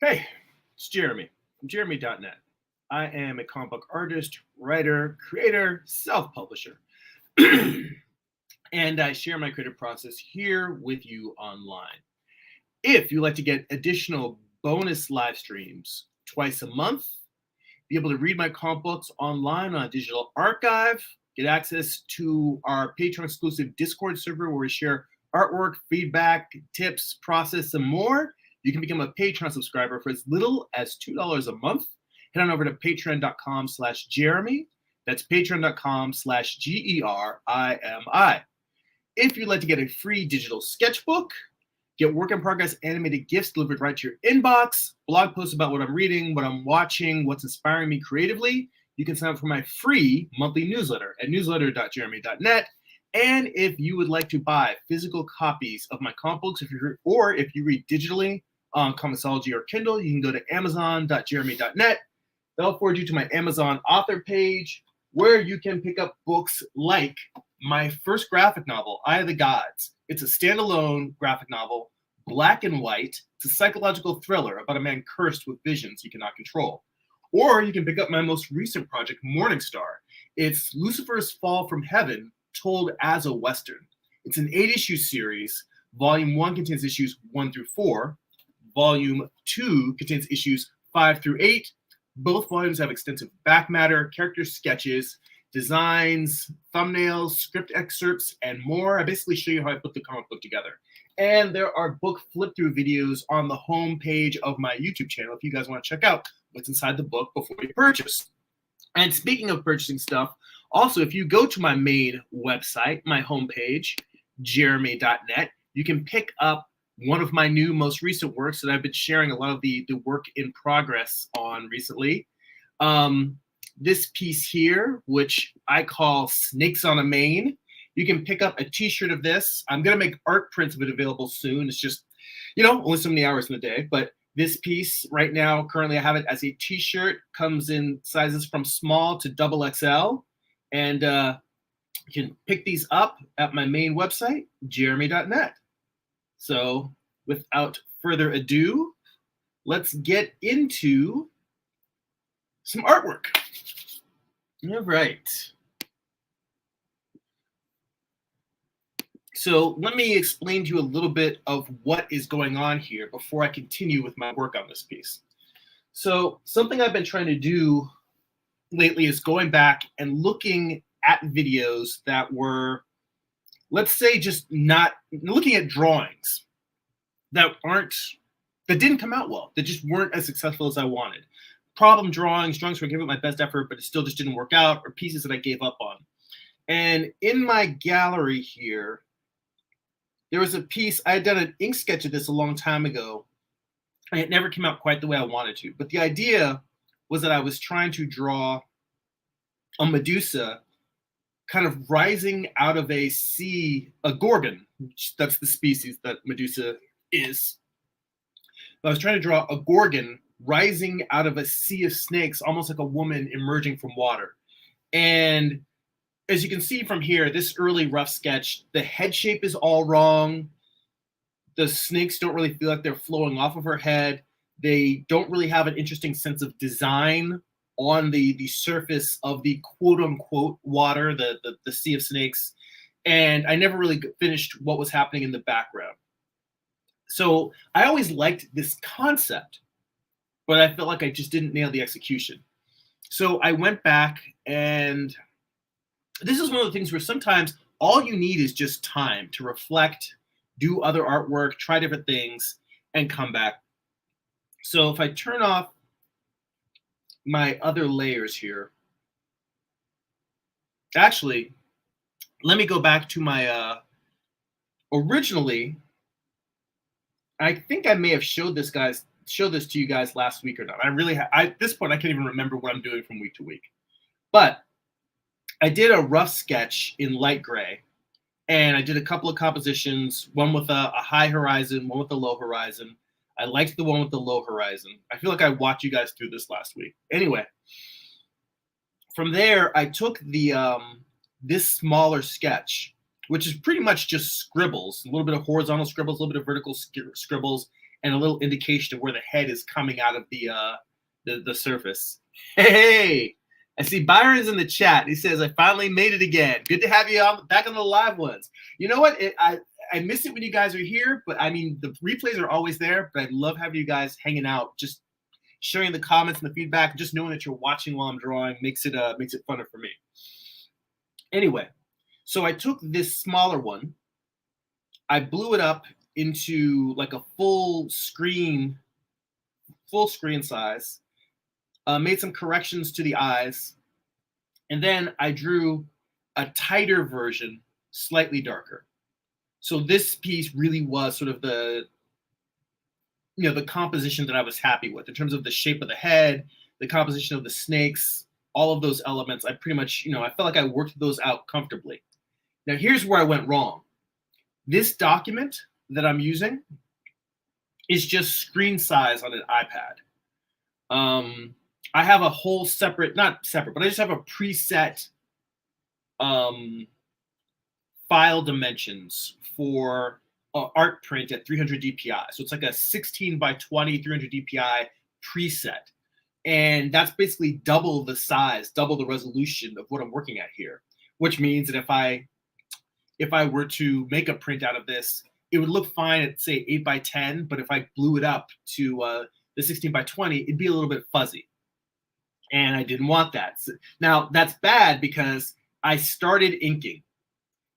Hey, it's Jeremy from Jeremy.net. I am a comic book artist, writer, creator, self publisher, and I share my creative process here with you online. If you'd like to get additional bonus live streams twice a month, be able to read my comic books online on a digital archive, get access to our Patreon exclusive Discord server where we share artwork, feedback, tips, process, and more, you can become a Patreon subscriber for as little as $2 a month. Head on over to patreon.com/Jeremy. That's patreon.com/GERIMI. If you'd like to get a free digital sketchbook, get work in progress animated GIFs delivered right to your inbox, blog posts about what I'm reading, what I'm watching, what's inspiring me creatively, you can sign up for my free monthly newsletter at newsletter.jeremy.net. And if you would like to buy physical copies of my comic books, if you read digitally on Comixology or Kindle, you can go to amazon.jeremy.net. They'll forward you to my Amazon author page where you can pick up books like my first graphic novel, Eye of the Gods. It's a standalone graphic novel, black and white. It's a psychological thriller about a man cursed with visions he cannot control. Or you can pick up my most recent project, Morningstar. It's Lucifer's Fall from Heaven told as a Western. It's an 8-issue series. Volume 1 contains issues 1 through 4. Volume 2 contains issues 5 through 8. Both volumes have extensive back matter, character sketches, designs, thumbnails, script excerpts, and more. I basically show you how I put the comic book together. And there are book flip-through videos on the home page of my YouTube channel if you guys want to check out what's inside the book before you purchase. And speaking of purchasing stuff, also, if you go to my main website, my homepage, jeremy.net, you can pick up one of my new most recent works that I've been sharing a lot of the work in progress on recently. This piece here, which I call Snakes on a Mane. You can pick up a t-shirt of this. I'm going to make art prints of it available soon. It's just, only so many hours in the day. But this piece right now, currently I have it as a t-shirt. Comes in sizes from small to XXL. And you can pick these up at my main website, jeremy.net. So without further ado, let's get into some artwork. All right. So let me explain to you a little bit of what is going on here before I continue with my work on this piece. So something I've been trying to do lately is going back and looking at videos that were, let's say, just not looking at drawings that didn't come out well, that just weren't as successful as I wanted. Problem drawings where I gave it my best effort, but it still just didn't work out, or pieces that I gave up on. And in my gallery here, there was a piece, I had done an ink sketch of this a long time ago, and it never came out quite the way I wanted to. But the idea was that I was trying to draw a Medusa kind of rising out of a sea, a gorgon, which that's the species that Medusa is. I was trying to draw a gorgon rising out of a sea of snakes, almost like a woman emerging from water. And as you can see from here, this early rough sketch, the head shape is all wrong. The snakes don't really feel like they're flowing off of her head. They don't really have an interesting sense of design on the surface of the quote-unquote water, the sea of snakes. And I never really finished what was happening in the background. So I always liked this concept, but I felt like I just didn't nail the execution. So I went back, and this is one of the things where sometimes all you need is just time to reflect, do other artwork, try different things, and come back. So if I turn off my other layers here, actually, let me go back to my, originally, I think I may have showed this to you guys last week or not. At this point, I can't even remember what I'm doing from week to week. But I did a rough sketch in light gray, and I did a couple of compositions, one with a high horizon, one with a low horizon. I liked the one with the low horizon. I feel like I walked you guys through this last week. Anyway, from there, I took this smaller sketch, which is pretty much just scribbles, a little bit of horizontal scribbles, a little bit of vertical scribbles, and a little indication of where the head is coming out of the surface. Hey, I see Byron's in the chat. He says, I finally made it again. Good to have you back on the live ones. You know what? I miss it when you guys are here, but I mean, the replays are always there, but I love having you guys hanging out, just sharing the comments and the feedback, just knowing that you're watching while I'm drawing makes it funner for me. Anyway, so I took this smaller one, I blew it up into like a full screen size, made some corrections to the eyes, and then I drew a tighter version, slightly darker. So this piece really was sort of the composition that I was happy with in terms of the shape of the head, the composition of the snakes, all of those elements. I pretty much, I felt like I worked those out comfortably. Now here's where I went wrong. This document that I'm using is just screen size on an iPad. I have a whole not separate, but I just have a preset file dimensions for art print at 300 DPI. So it's like a 16 by 20, 300 DPI preset. And that's basically double the size, double the resolution of what I'm working at here, which means that if I were to make a print out of this, it would look fine at, say, 8 by 10, but if I blew it up to the 16 by 20, it'd be a little bit fuzzy. And I didn't want that. So, now, that's bad because I started inking,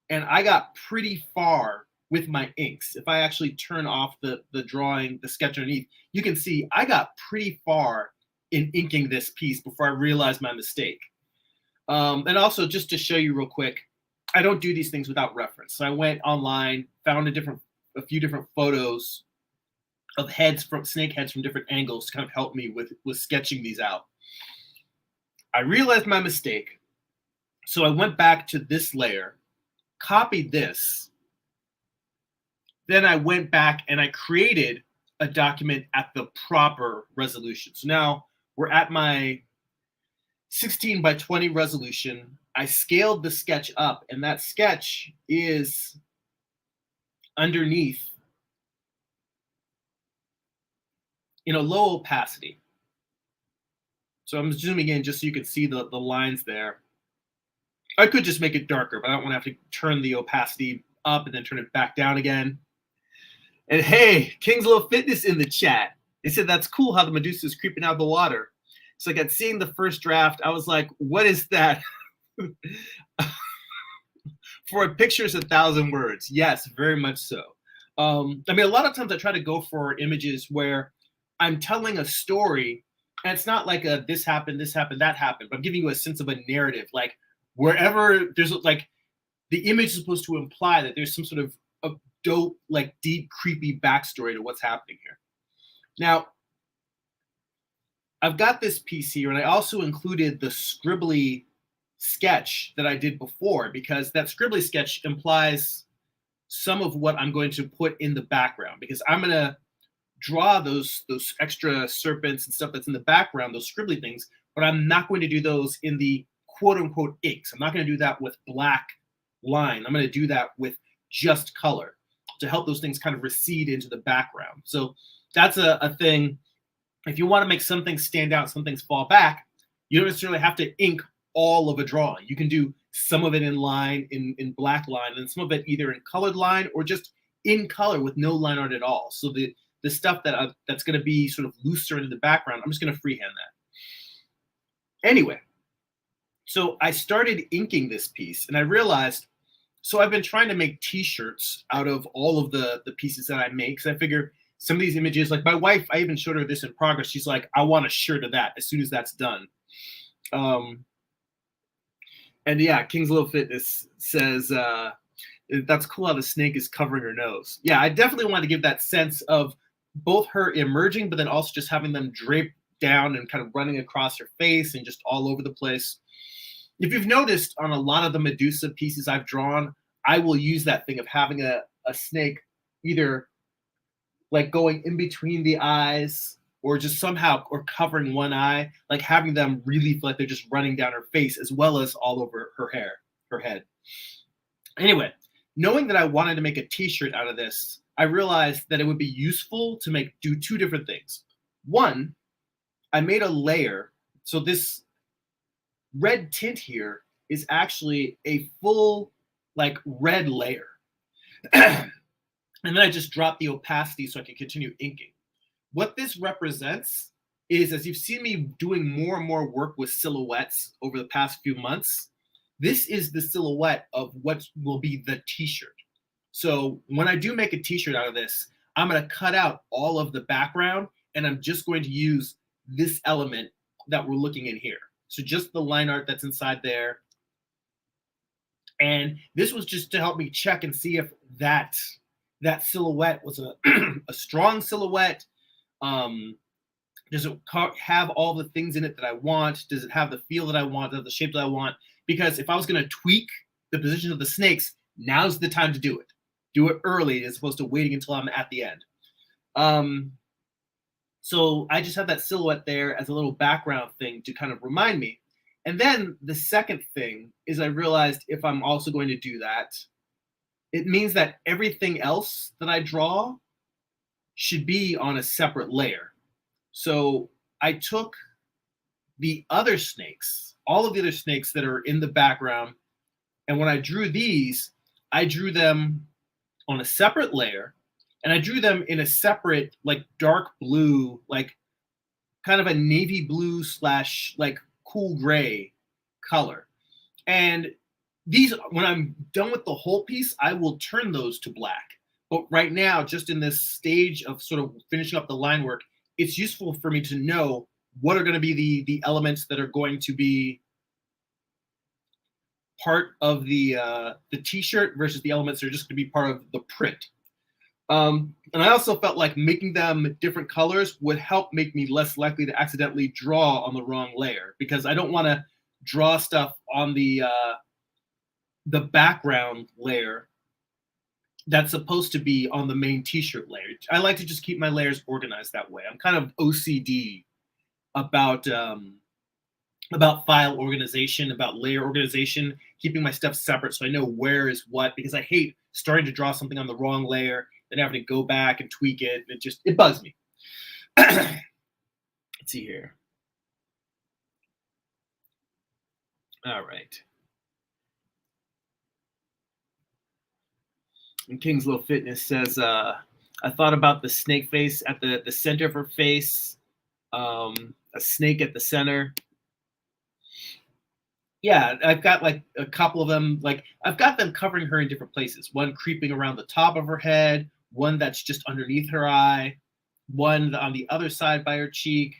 and I got pretty far with my inks. If I actually turn off the drawing, the sketch underneath, you can see I got pretty far in inking this piece before I realized my mistake. And also, just to show you real quick, I don't do these things without reference. So I went online, found a few different photos of snake heads from different angles to kind of help me with sketching these out. I realized my mistake, so I went back to this layer, copied this, then I went back and I created a document at the proper resolution. So now we're at my 16 by 20 resolution. I scaled the sketch up, and that sketch is underneath in a low opacity. So I'm zooming in just so you can see the lines there. I could just make it darker, but I don't want to have to turn the opacity up and then turn it back down again. And hey, King's Little Fitness in the chat. They said that's cool how the Medusa is creeping out of the water. So like at seeing the first draft, I was like, what is that? For a picture is 1,000 words. Yes, very much so. I mean, a lot of times I try to go for images where I'm telling a story, and it's not like a this happened, that happened, but I'm giving you a sense of a narrative. Like wherever there's like the image is supposed to imply that there's some sort of a dope, like deep, creepy backstory to what's happening here. Now, I've got this piece here, and I also included the scribbly sketch that I did before, because that scribbly sketch implies some of what I'm going to put in the background, because I'm going to draw those extra serpents and stuff that's in the background, those scribbly things, but I'm not going to do those in the quote-unquote inks. I'm not going to do that with black line. I'm going to do that with just color to help those things kind of recede into the background. So that's a thing. If you want to make some things stand out, some things fall back, you don't necessarily have to ink all of a drawing. You can do some of it in line, in black line, and some of it either in colored line or just in color with no line art at all. So the stuff that's going to be sort of looser in the background, I'm just going to freehand that. Anyway, so I started inking this piece, and I realized, so I've been trying to make t-shirts out of all of the pieces that I make, because I figure some of these images, like my wife, I even showed her this in progress. She's like, I want a shirt of that as soon as that's done. And yeah, King's Little Fitness says, that's cool how the snake is covering her nose. Yeah, I definitely want to give that sense of both her emerging, but then also just having them drape down and kind of running across her face and just all over the place. If you've noticed on a lot of the Medusa pieces I've drawn, I will use that thing of having a snake either like going in between the eyes or just somehow, or covering one eye, like having them really feel like they're just running down her face as well as all over her head. Anyway, knowing that I wanted to make a t-shirt out of this, I realized that it would be useful to do two different things. One, I made a layer. So this red tint here is actually a full like red layer. And then I just dropped the opacity so I can continue inking. What this represents is, as you've seen me doing more and more work with silhouettes over the past few months, this is the silhouette of what will be the t-shirt. So when I do make a t-shirt out of this, I'm going to cut out all of the background and I'm just going to use this element that we're looking in here. So just the line art that's inside there. And this was just to help me check and see if that silhouette was a strong silhouette. Does it have all the things in it that I want? Does it have the feel that I want? Does it have the shape that I want? Because if I was going to tweak the position of the snakes, now's the time to do it. Do it early as opposed to waiting until I'm at the end. So I just have that silhouette there as a little background thing to kind of remind me. And then the second thing is I realized if I'm also going to do that, it means that everything else that I draw should be on a separate layer. So I took the other snakes, all of the other snakes that are in the background, and when I drew these, I drew them on a separate layer, and I drew them in a separate, like dark blue, like kind of a navy blue / like cool gray color. And these, when I'm done with the whole piece, I will turn those to black. But right now, just in this stage of sort of finishing up the line work, it's useful for me to know what are going to be the elements that are going to be part of the t-shirt versus the elements that are just going to be part of the print. And I also felt like making them different colors would help make me less likely to accidentally draw on the wrong layer, because I don't want to draw stuff on the background layer that's supposed to be on the main t-shirt layer. I like to just keep my layers organized that way. I'm kind of OCD about file organization, about layer organization, keeping my stuff separate so I know where is what, because I hate starting to draw something on the wrong layer, then having to go back and tweak it. It bugs me. Let's see here. All right. And King's Little Fitness says, I thought about the snake face at the center of her face, a snake at the center. Yeah, I've got like a couple of them. Like I've got them covering her in different places. One creeping around the top of her head, one that's just underneath her eye, one on the other side by her cheek,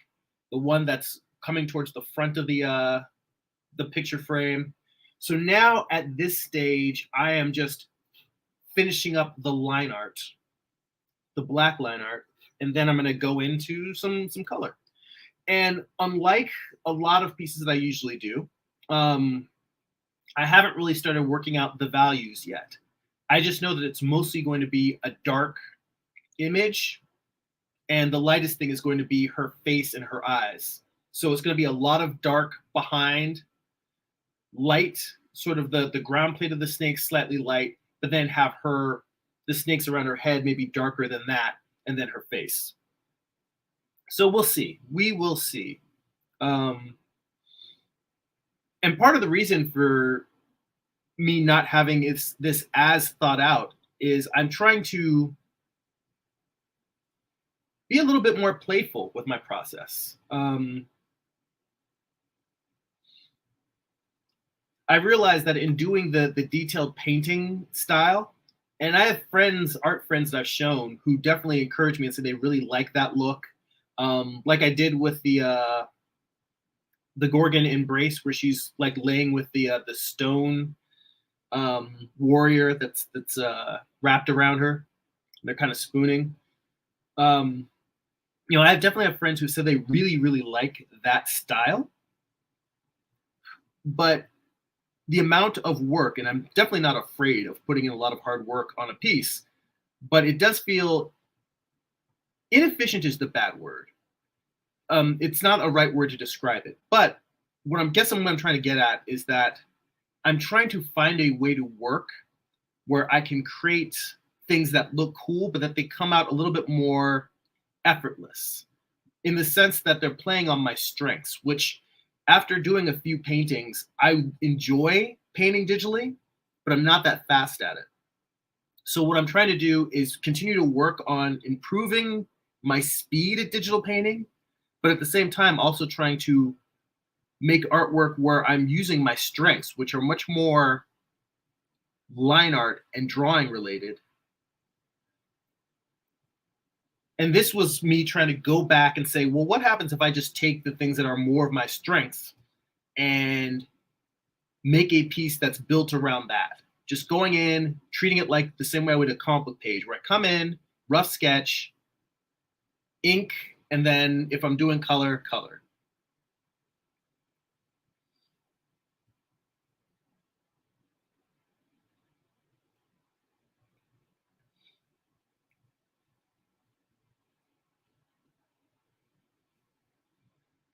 the one that's coming towards the front of the picture frame. So now at this stage, I am just finishing up the line art, the black line art, and then I'm going to go into some color. And unlike a lot of pieces that I usually do, I haven't really started working out the values yet. I just know that it's mostly going to be a dark image, and the lightest thing is going to be her face and her eyes. So it's going to be a lot of dark behind, light, sort of the ground plate of the snake slightly light, but then have the snakes around her head maybe darker than that, and then her face. So we'll see. We will see. And part of the reason for me not having this as thought out is I'm trying to be a little bit more playful with my process. I realized that in doing the detailed painting style, and I have art friends that I've shown who definitely encourage me and say they really like that look. Like I did with the Gorgon Embrace, where she's like laying with the stone warrior that's wrapped around her. They're kind of spooning. I definitely have friends who said they really, really like that style. But the amount of work, and I'm definitely not afraid of putting in a lot of hard work on a piece, but it does feel inefficient is the bad word. It's not a right word to describe it. But what I'm trying to get at is that I'm trying to find a way to work where I can create things that look cool, but that they come out a little bit more effortless in the sense that they're playing on my strengths, which after doing a few paintings, I enjoy painting digitally, but I'm not that fast at it. So what I'm trying to do is continue to work on improving my speed at digital painting, but at the same time also trying to make artwork where I'm using my strengths, which are much more line art and drawing related. And this was me trying to go back and say, well, what happens if I just take the things that are more of my strengths and make a piece that's built around that? Just going in, treating it like the same way I would a comic book page, where I come in, rough sketch, ink, and then if I'm doing color, color.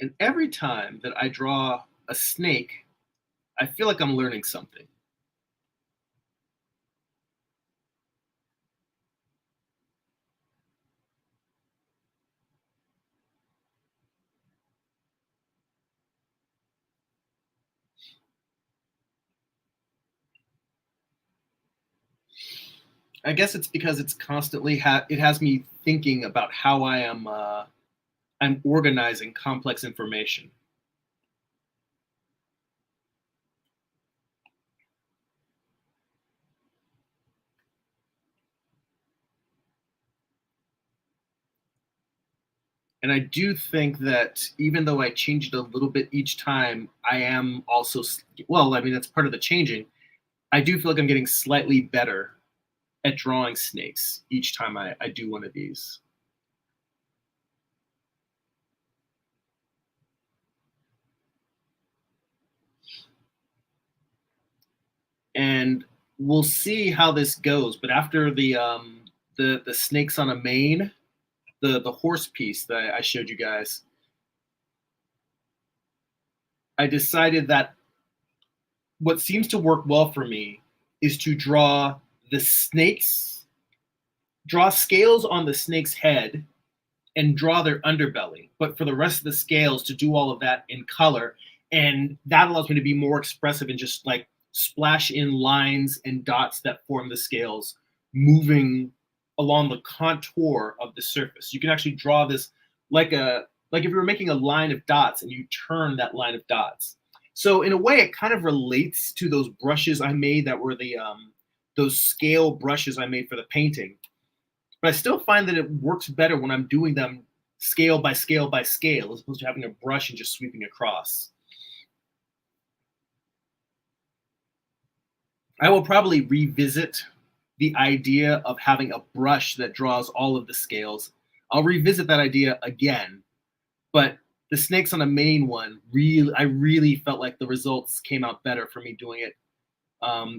And every time that I draw a snake, I feel like I'm learning something. I guess it's because it's constantly it has me thinking about how I'm organizing complex information. And I do think that even though I change it a little bit each time, I am also, well, I mean, that's part of the changing. I do feel like I'm getting slightly better at drawing snakes each time I do one of these. And we'll see how this goes. But after the snakes on a mane, the horse piece that I showed you guys, I decided that what seems to work well for me is to the snakes, draw scales on the snake's head and draw their underbelly. But for the rest of the scales, to do all of that in color. And that allows me to be more expressive and just like splash in lines and dots that form the scales, moving along the contour of the surface. You can actually draw this like like if you were making a line of dots and you turn that line of dots. So in a way, it kind of relates to those brushes I made that were those scale brushes I made for the painting. But I still find that it works better when I'm doing them scale by scale by scale, as opposed to having a brush and just sweeping across. I will probably revisit the idea of having a brush that draws all of the scales. I'll revisit that idea again, but the snakes on the main one, I really felt like the results came out better for me doing it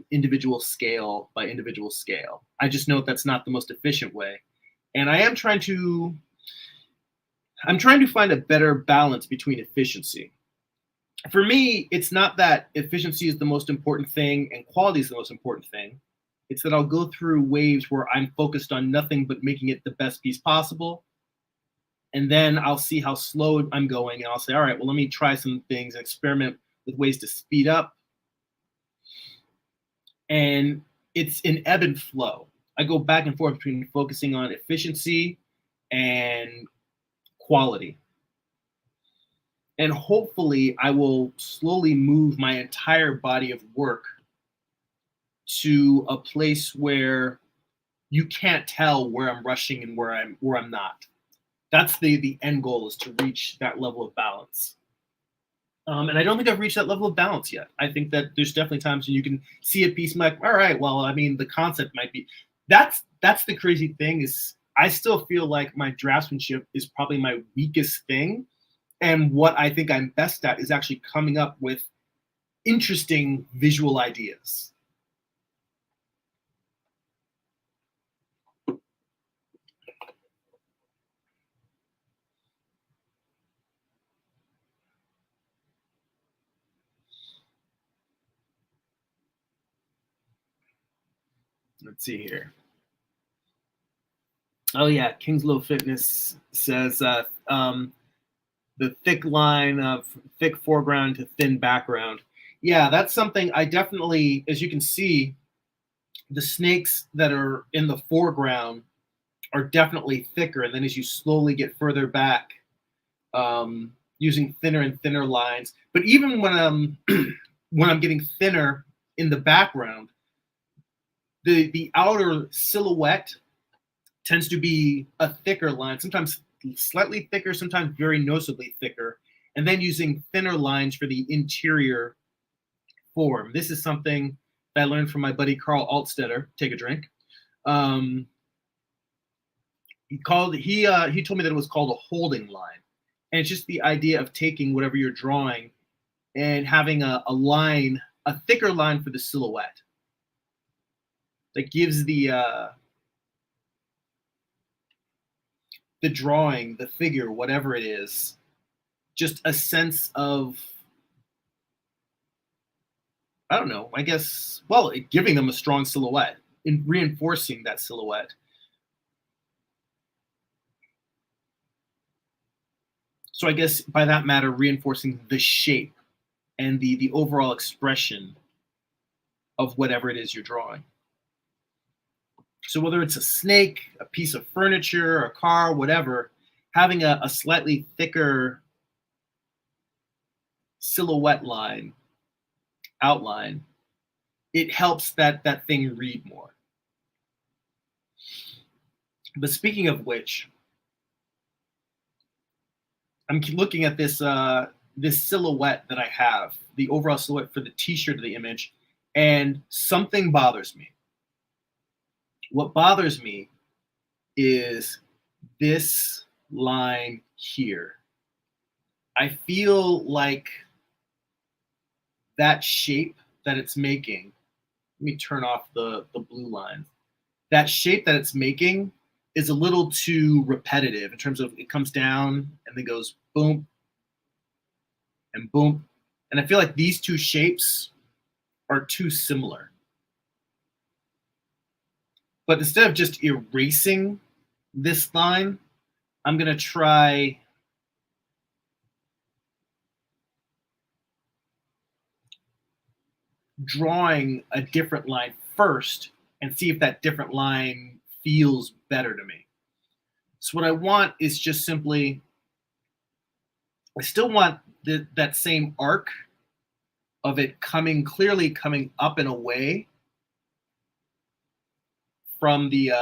individual scale by individual scale. I just know that's not the most efficient way. And I'm trying to find a better balance between efficiency. For me, it's not that efficiency is the most important thing and quality is the most important thing. It's that I'll go through waves where I'm focused on nothing but making it the best piece possible. And then I'll see how slow I'm going. And I'll say, all right, well, let me try some things and experiment with ways to speed up. And it's an ebb and flow. I go back and forth between focusing on efficiency and quality. And hopefully, I will slowly move my entire body of work to a place where you can't tell where I'm rushing and where I'm not. That's the end goal, is to reach that level of balance. And I don't think I've reached that level of balance yet. I think that there's definitely times when you can see a piece and like, all right, well, I mean, the concept might be. That's the crazy thing, is I still feel like my draftsmanship is probably my weakest thing, and what I think I'm best at is actually coming up with interesting visual ideas. Let's see here. Oh yeah, Kingslow Fitness says the thick line of thick foreground to thin background. Yeah, that's something I definitely, as you can see, the snakes that are in the foreground are definitely thicker, and then as you slowly get further back, using thinner and thinner lines. But even when I'm when I'm getting thinner in the background, the outer silhouette tends to be a thicker line, sometimes slightly thicker, sometimes very noticeably thicker, and then using thinner lines for the interior form. This is something that I learned from my buddy Carl Altstetter. Take a drink. Um, he told me that it was called a holding line, and it's just the idea of taking whatever you're drawing and having a line, a thicker line for the silhouette that gives the drawing, the figure, whatever it is, just a sense of, I don't know, I guess, well, giving them a strong silhouette and reinforcing that silhouette. So I guess by that matter, reinforcing the shape and the overall expression of whatever it is you're drawing. So whether it's a snake, a piece of furniture, a car, whatever, having a slightly thicker silhouette line, outline, it helps that thing read more. But speaking of which, I'm looking at this silhouette that I have, the overall silhouette for the T-shirt of the image, and something bothers me. What bothers me is this line here. I feel like that shape that it's making, let me turn off the blue line. That shape that it's making is a little too repetitive in terms of it comes down and then goes boom and boom. And I feel like these two shapes are too similar. But instead of just erasing this line, I'm going to try drawing a different line first and see if that different line feels better to me. So what I want is just simply, I still want that same arc of it clearly coming up and away from the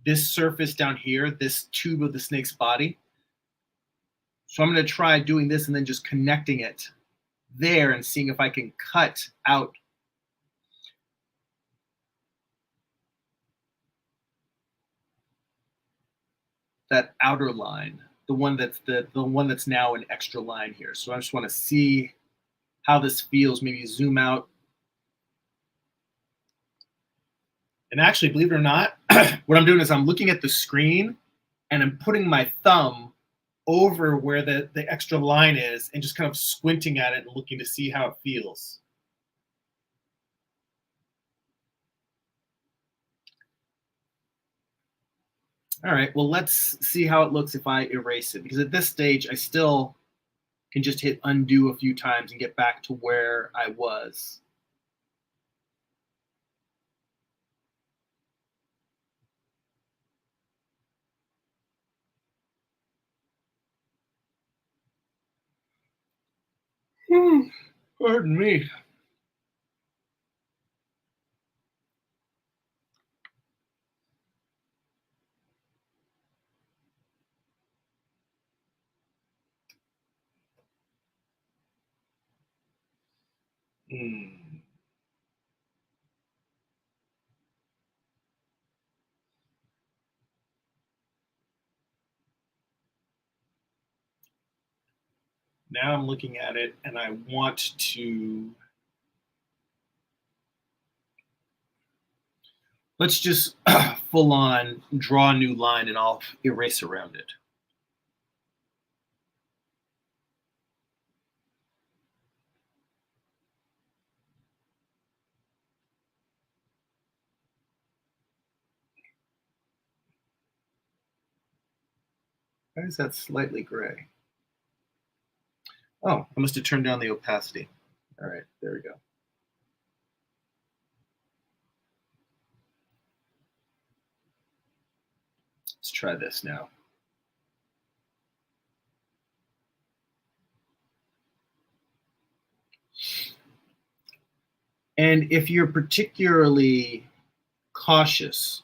this surface down here, this tube of the snake's body. So I'm going to try doing this and then just connecting it there and seeing if I can cut out that outer line, the one that's now an extra line here. So I just want to see how this feels, maybe zoom out. And actually, believe it or not, what I'm doing is I'm looking at the screen and I'm putting my thumb over where the extra line is and just kind of squinting at it and looking to see how it feels. All right, well, let's see how it looks if I erase it, because at this stage, I still can just hit undo a few times and get back to where I was. Pardon me. Hmm. Now I'm looking at it and I want to, let's just full on draw a new line and I'll erase around it. Why is that slightly gray? Oh, I must have turned down the opacity. All right, there we go. Let's try this now. And if you're particularly cautious,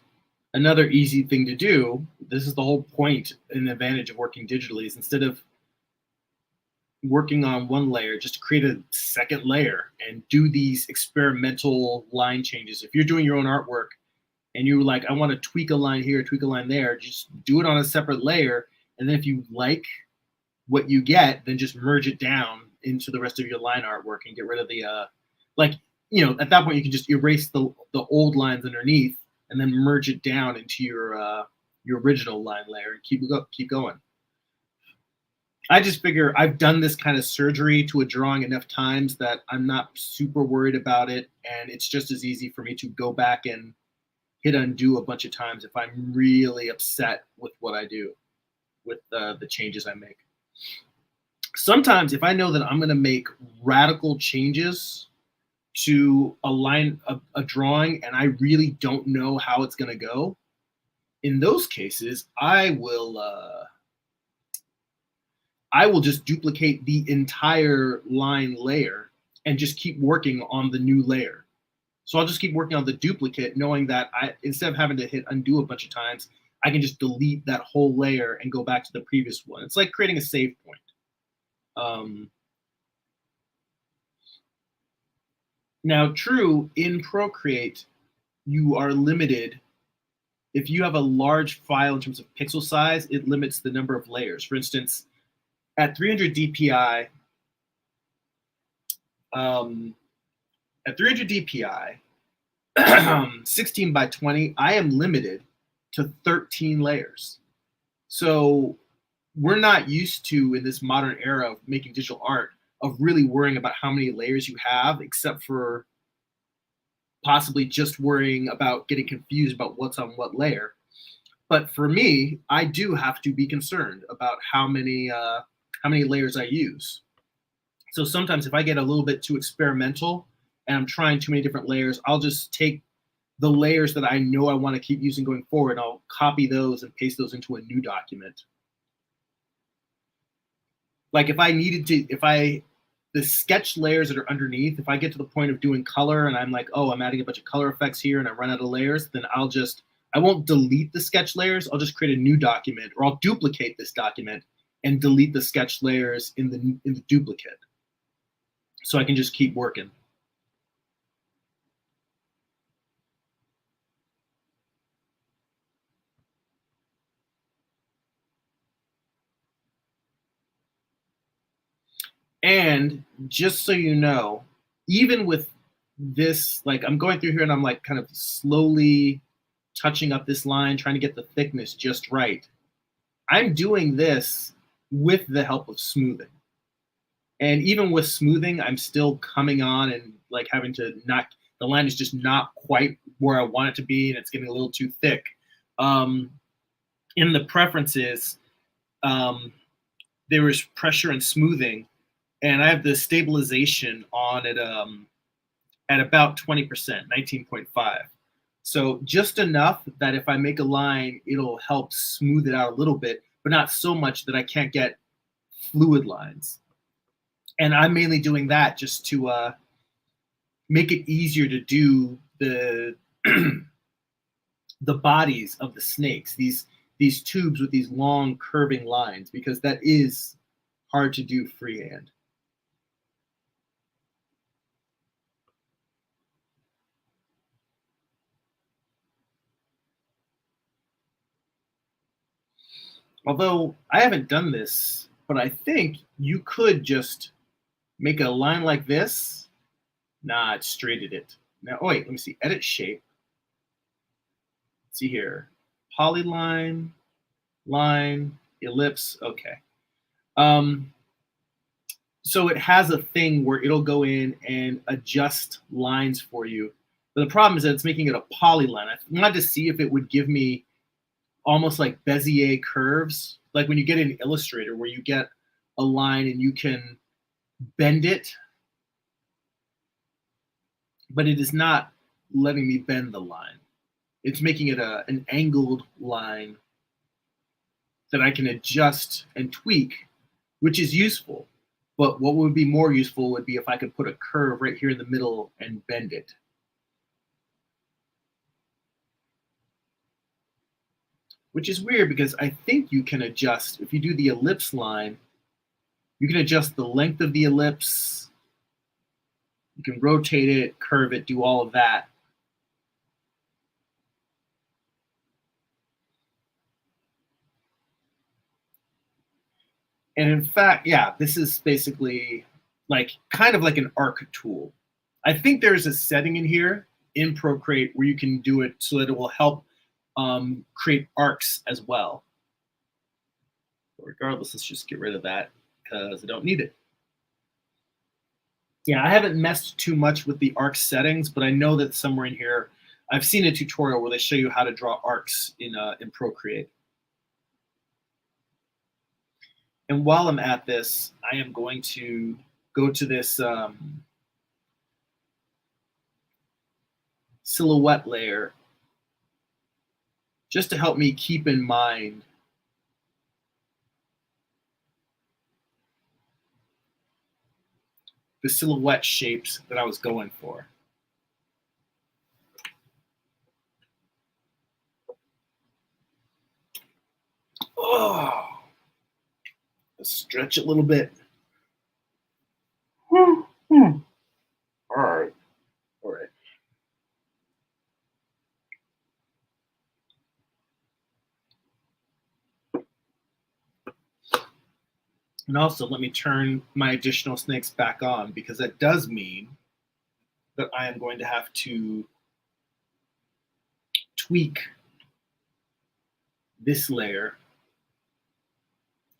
another easy thing to do, this is the whole point and advantage of working digitally, is instead of working on one layer, just create a second layer and do these experimental line changes. If you're doing your own artwork and you're like, I want to tweak a line here, tweak a line there, just do it on a separate layer. And then if you like what you get, then just merge it down into the rest of your line artwork and get rid of the, like, you know, at that point you can just erase the old lines underneath and then merge it down into your original line layer and keep going. I just figure I've done this kind of surgery to a drawing enough times that I'm not super worried about it, and it's just as easy for me to go back and hit undo a bunch of times if I'm really upset with what I do, with the changes I make. Sometimes if I know that I'm going to make radical changes to align a drawing and I really don't know how it's going to go, in those cases, I will just duplicate the entire line layer and just keep working on the new layer. So I'll just keep working on the duplicate, knowing that instead of having to hit undo a bunch of times, I can just delete that whole layer and go back to the previous one. It's like creating a save point. Now, true, in Procreate, you are limited. If you have a large file in terms of pixel size, it limits the number of layers. For instance, at 300 DPI, at 300 DPI, 16 by 20, I am limited to 13 layers. So we're not used to, in this modern era of making digital art, of really worrying about how many layers you have, except for possibly just worrying about getting confused about what's on what layer. But for me, I do have to be concerned about how many layers I use. So sometimes if I get a little bit too experimental and I'm trying too many different layers, I'll just take the layers that I know I want to keep using going forward. I'll copy those and paste those into a new document. Like if I needed to, the sketch layers that are underneath, if I get to the point of doing color and I'm like, oh, I'm adding a bunch of color effects here and I run out of layers, then I won't delete the sketch layers. I'll just create a new document, or I'll duplicate this document and delete the sketch layers in the duplicate. So I can just keep working. And just so you know, even with this, like I'm going through here and I'm like kind of slowly touching up this line, trying to get the thickness just right. I'm doing this with the help of smoothing. And even with smoothing, I'm still coming on and like having to the line is just not quite where I want it to be, and it's getting a little too thick. In the preferences, there is pressure and smoothing, and I have the stabilization on at about 20%, 19.5. So just enough that if I make a line, it'll help smooth it out a little bit, but not so much that I can't get fluid lines. And I'm mainly doing that just to make it easier to do the the bodies of the snakes, these tubes with these long curving lines, because that is hard to do freehand. Although I haven't done this, but I think you could just make a line like this. Nah, it straightened it. Now, oh wait, let me see. Edit shape. Let's see here. Polyline, line, ellipse. Okay. So it has a thing where it'll go in and adjust lines for you. But the problem is that it's making it a polyline. I wanted to see if it would give me almost like Bezier curves, like when you get in Illustrator where you get a line and you can bend it, but it is not letting me bend the line. It's making it an angled line that I can adjust and tweak, which is useful. But what would be more useful would be if I could put a curve right here in the middle and bend it. Which is weird because I think you can adjust, if you do the ellipse line, you can adjust the length of the ellipse, you can rotate it, curve it, do all of that. And in fact, yeah, this is basically like kind of like an arc tool. I think there's a setting in here in Procreate where you can do it so that it will help create arcs as well. But regardless, let's just get rid of that because I don't need it. Yeah, I haven't messed too much with the arc settings, but I know that somewhere in here, I've seen a tutorial where they show you how to draw arcs in Procreate. And while I'm at this, I am going to go to this silhouette layer just to help me keep in mind the silhouette shapes that I was going for. Oh, let's stretch it a little bit. All right. All right. And also, let me turn my additional snakes back on because that does mean that I am going to have to tweak this layer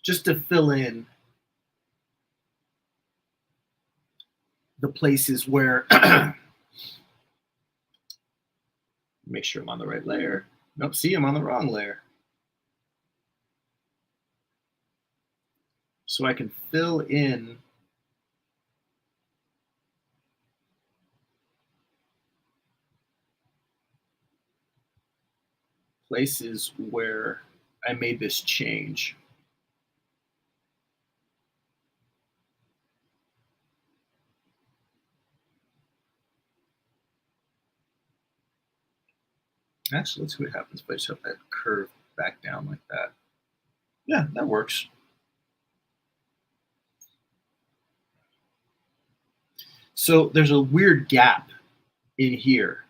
just to fill in the places where, make sure I'm on the right layer. Nope, see, I'm on the wrong layer. So I can fill in places where I made this change. Actually, let's see what happens if I just have that curve back down like that. Yeah, that works. So there's a weird gap in here,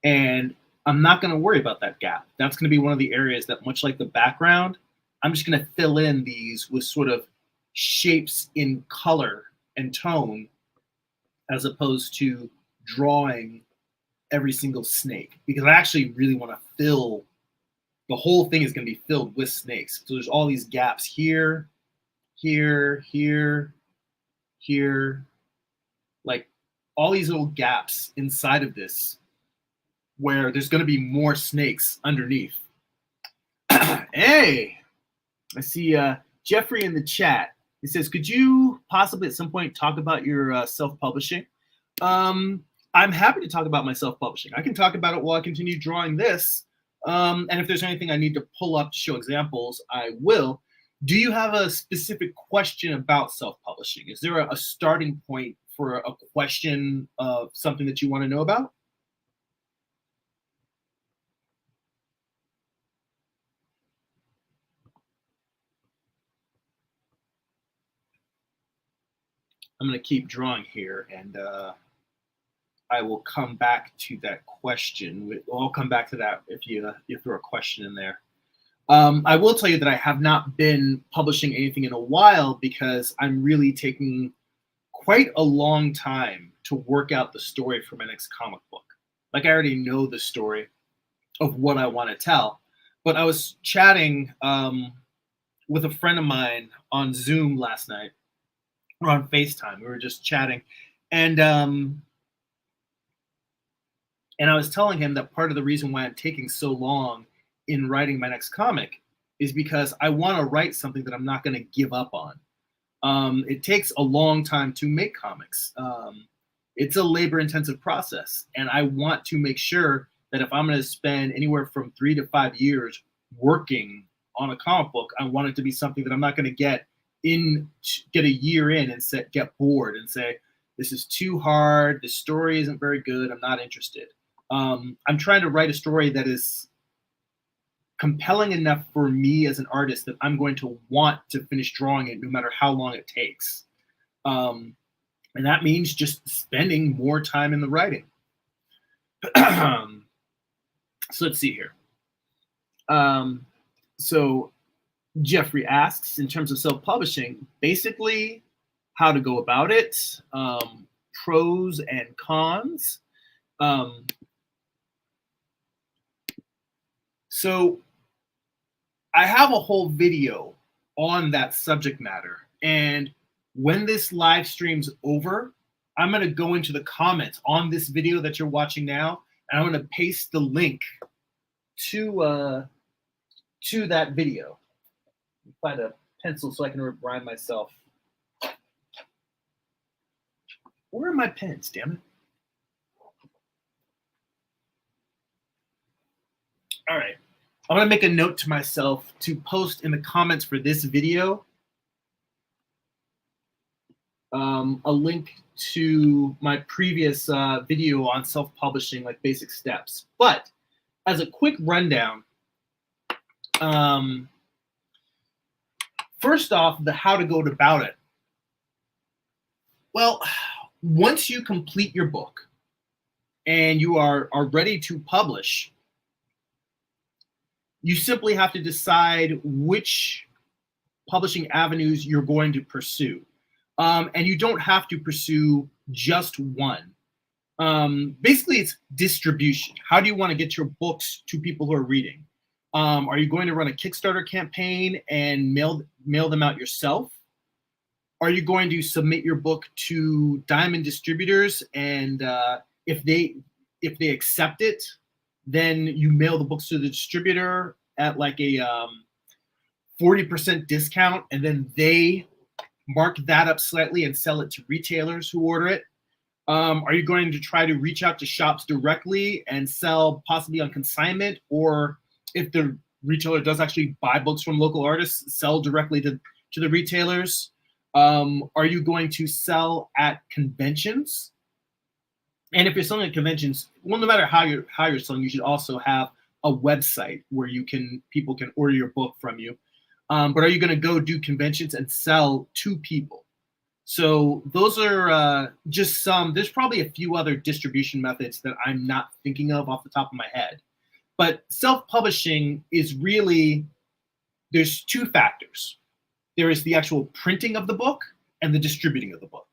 and I'm not going to worry about that gap. That's going to be one of the areas that, much like the background, I'm just going to fill in these with sort of shapes in color and tone, as opposed to drawing every single snake, because I actually really want to fill, the whole thing is going to be filled with snakes. So there's all these gaps here, here, here, here, like all these little gaps inside of this where there's going to be more snakes underneath. Hey, I see Jeffrey in the chat. He says, could you possibly at some point talk about your self-publishing? I'm happy to talk about my self-publishing. I can talk about it while I continue drawing this. And if there's anything I need to pull up to show examples, I will. Do you have a specific question about self-publishing? Is there a starting point for a question of something that you want to know about? I'm going to keep drawing here, and I will come back to that question. I'll come back to that if you throw a question in there. I will tell you that I have not been publishing anything in a while because I'm really taking quite a long time to work out the story for my next comic book. Like I already know the story of what I want to tell, but I was chatting with a friend of mine on Zoom last night, or on FaceTime. We were just chatting, and I was telling him that part of the reason why I'm taking so long in writing my next comic is because I want to write something that I'm not going to give up on. It takes a long time to make comics. It's a labor-intensive process, and I want to make sure that if I'm going to spend anywhere from 3 to 5 years working on a comic book, I want it to be something that I'm not going to get a year in and get bored and say, this is too hard, the story isn't very good, I'm not interested. I'm trying to write a story that is compelling enough for me as an artist that I'm going to want to finish drawing it no matter how long it takes. And that means just spending more time in the writing. So let's see here. So Jeffrey asks, in terms of self-publishing, basically how to go about it, pros and cons. So I have a whole video on that subject matter. And when this live stream's over, I'm going to go into the comments on this video that you're watching now, and I'm going to paste the link to that video. Find a pencil so I can remind myself. Where are my pens, damn it? All right. I'm going to make a note to myself to post in the comments for this video a link to my previous video on self-publishing, like basic steps. But as a quick rundown, first off, the how to go about it. Well, once you complete your book and you are ready to publish, you simply have to decide which publishing avenues you're going to pursue. And you don't have to pursue just one. Basically, it's distribution. How do you want to get your books to people who are reading? Are you going to run a Kickstarter campaign and mail them out yourself? Are you going to submit your book to diamond distributors, and if they accept it, then you mail the books to the distributor at like a 40% discount, and then they mark that up slightly and sell it to retailers who order it? Are you going to try to reach out to shops directly and sell possibly on consignment, or if the retailer does actually buy books from local artists, sell directly to the retailers? Are you going to sell at conventions? And if you're selling at conventions, well, no matter how you're selling, you should also have a website where people can order your book from you. But are you going to go do conventions and sell to people? So those are just some. There's probably a few other distribution methods that I'm not thinking of off the top of my head. But self-publishing is really, there's two factors. There is the actual printing of the book and the distributing of the book.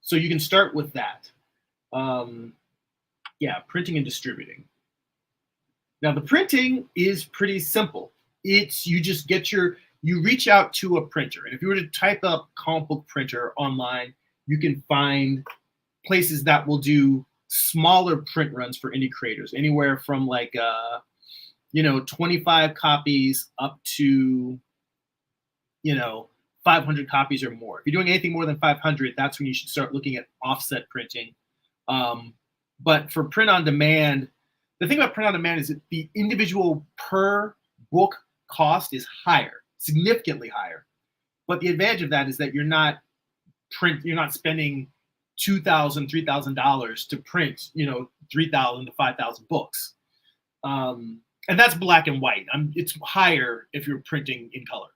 So you can start with that. Yeah, printing and distributing. Now the printing is pretty simple. It's you reach out to a printer, and if you were to type up comic book printer online, you can find places that will do smaller print runs for indie creators, anywhere from like 25 copies up to 500 copies or more. If you're doing anything more than 500, that's when you should start looking at offset printing. But for print on demand, the thing about print on demand is that the individual per book cost is higher, significantly higher. But the advantage of that is that you're not spending $2,000, $3,000 to print 3,000 to 5,000 books. And that's black and white. It's higher if you're printing in color.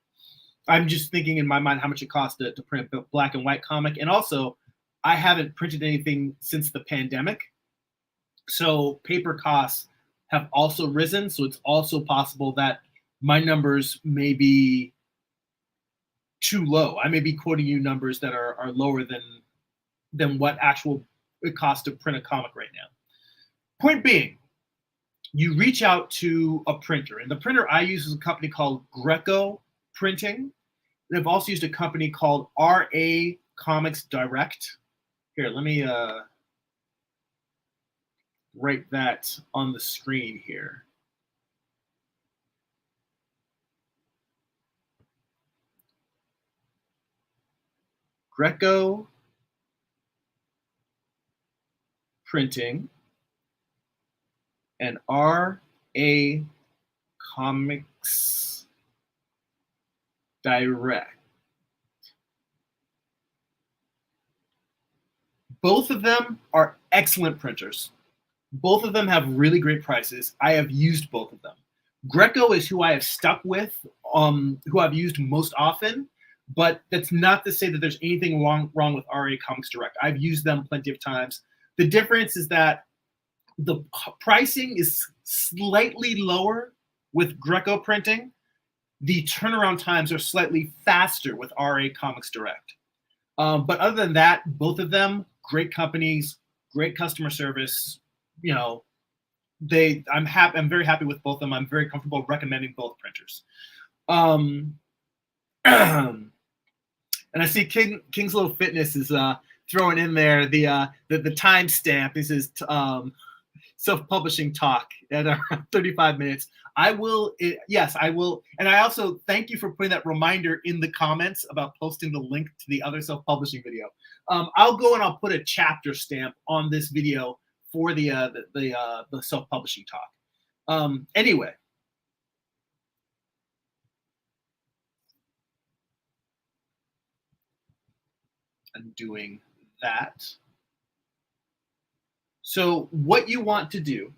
I'm just thinking in my mind how much it costs to print a black and white comic. And also, I haven't printed anything since the pandemic. So paper costs have also risen. So it's also possible that my numbers may be too low. I may be quoting you numbers that are lower than what actual it costs to print a comic right now. Point being, you reach out to a printer. And the printer I use is a company called Greco Printing. They've also used a company called RA Comics Direct. Here, let me write that on the screen here. Greco Printing, and RA Comics Direct. Both of them are excellent printers. Both of them have really great prices. I have used both of them. Greco is who I have stuck with, who I've used most often, but that's not to say that there's anything wrong with RA Comics Direct. I've used them plenty of times. The difference is that the pricing is slightly lower with Greco printing. The turnaround times are slightly faster with RA Comics Direct. But other than that, both of them, great companies, great customer service. You know, I'm happy. I'm very happy with both of them. I'm very comfortable recommending both printers. And I see King's Little Fitness is throwing in there the timestamp. This is self-publishing talk at 35 minutes. I will, yes, I will. And I also thank you for putting that reminder in the comments about posting the link to the other self-publishing video. I'll go and I'll put a chapter stamp on this video for the self-publishing talk. Anyway. I'm doing that. So what you want to do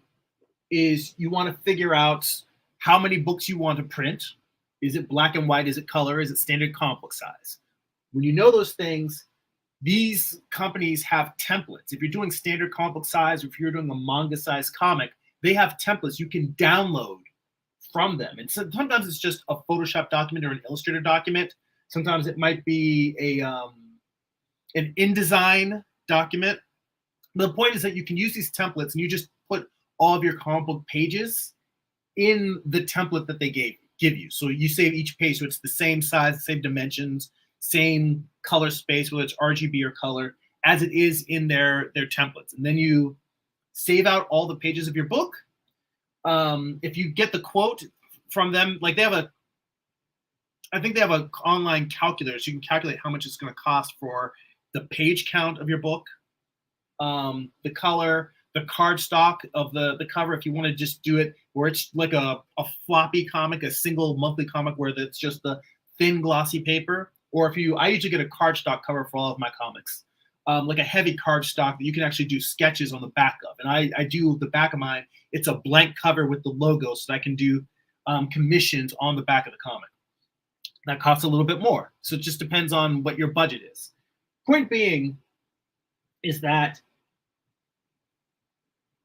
is you want to figure out how many books you want to print. Is it black and white? Is it color? Is it standard comic book size? When you know those things, these companies have templates. If you're doing standard comic book size, or if you're doing a manga size comic, they have templates you can download from them. And so sometimes it's just a Photoshop document or an Illustrator document. Sometimes it might be an InDesign document. The point is that you can use these templates and you just put all of your comic book pages in the template that they give you. So you save each page so it's the same size, the same dimensions, same color space, whether it's RGB or color, as it is in their templates. And then you save out all the pages of your book. If you get the quote from them, like I think they have an online calculator, so you can calculate how much it's going to cost for the page count of your book, the color, the cardstock of the cover, if you want to just do it where it's like a floppy comic, a single monthly comic where it's just the thin glossy paper, or I usually get a cardstock cover for all of my comics, like a heavy cardstock that you can actually do sketches on the back of. And I do the back of mine, it's a blank cover with the logo so that I can do commissions on the back of the comic. That costs a little bit more. So it just depends on what your budget is. Point being is that,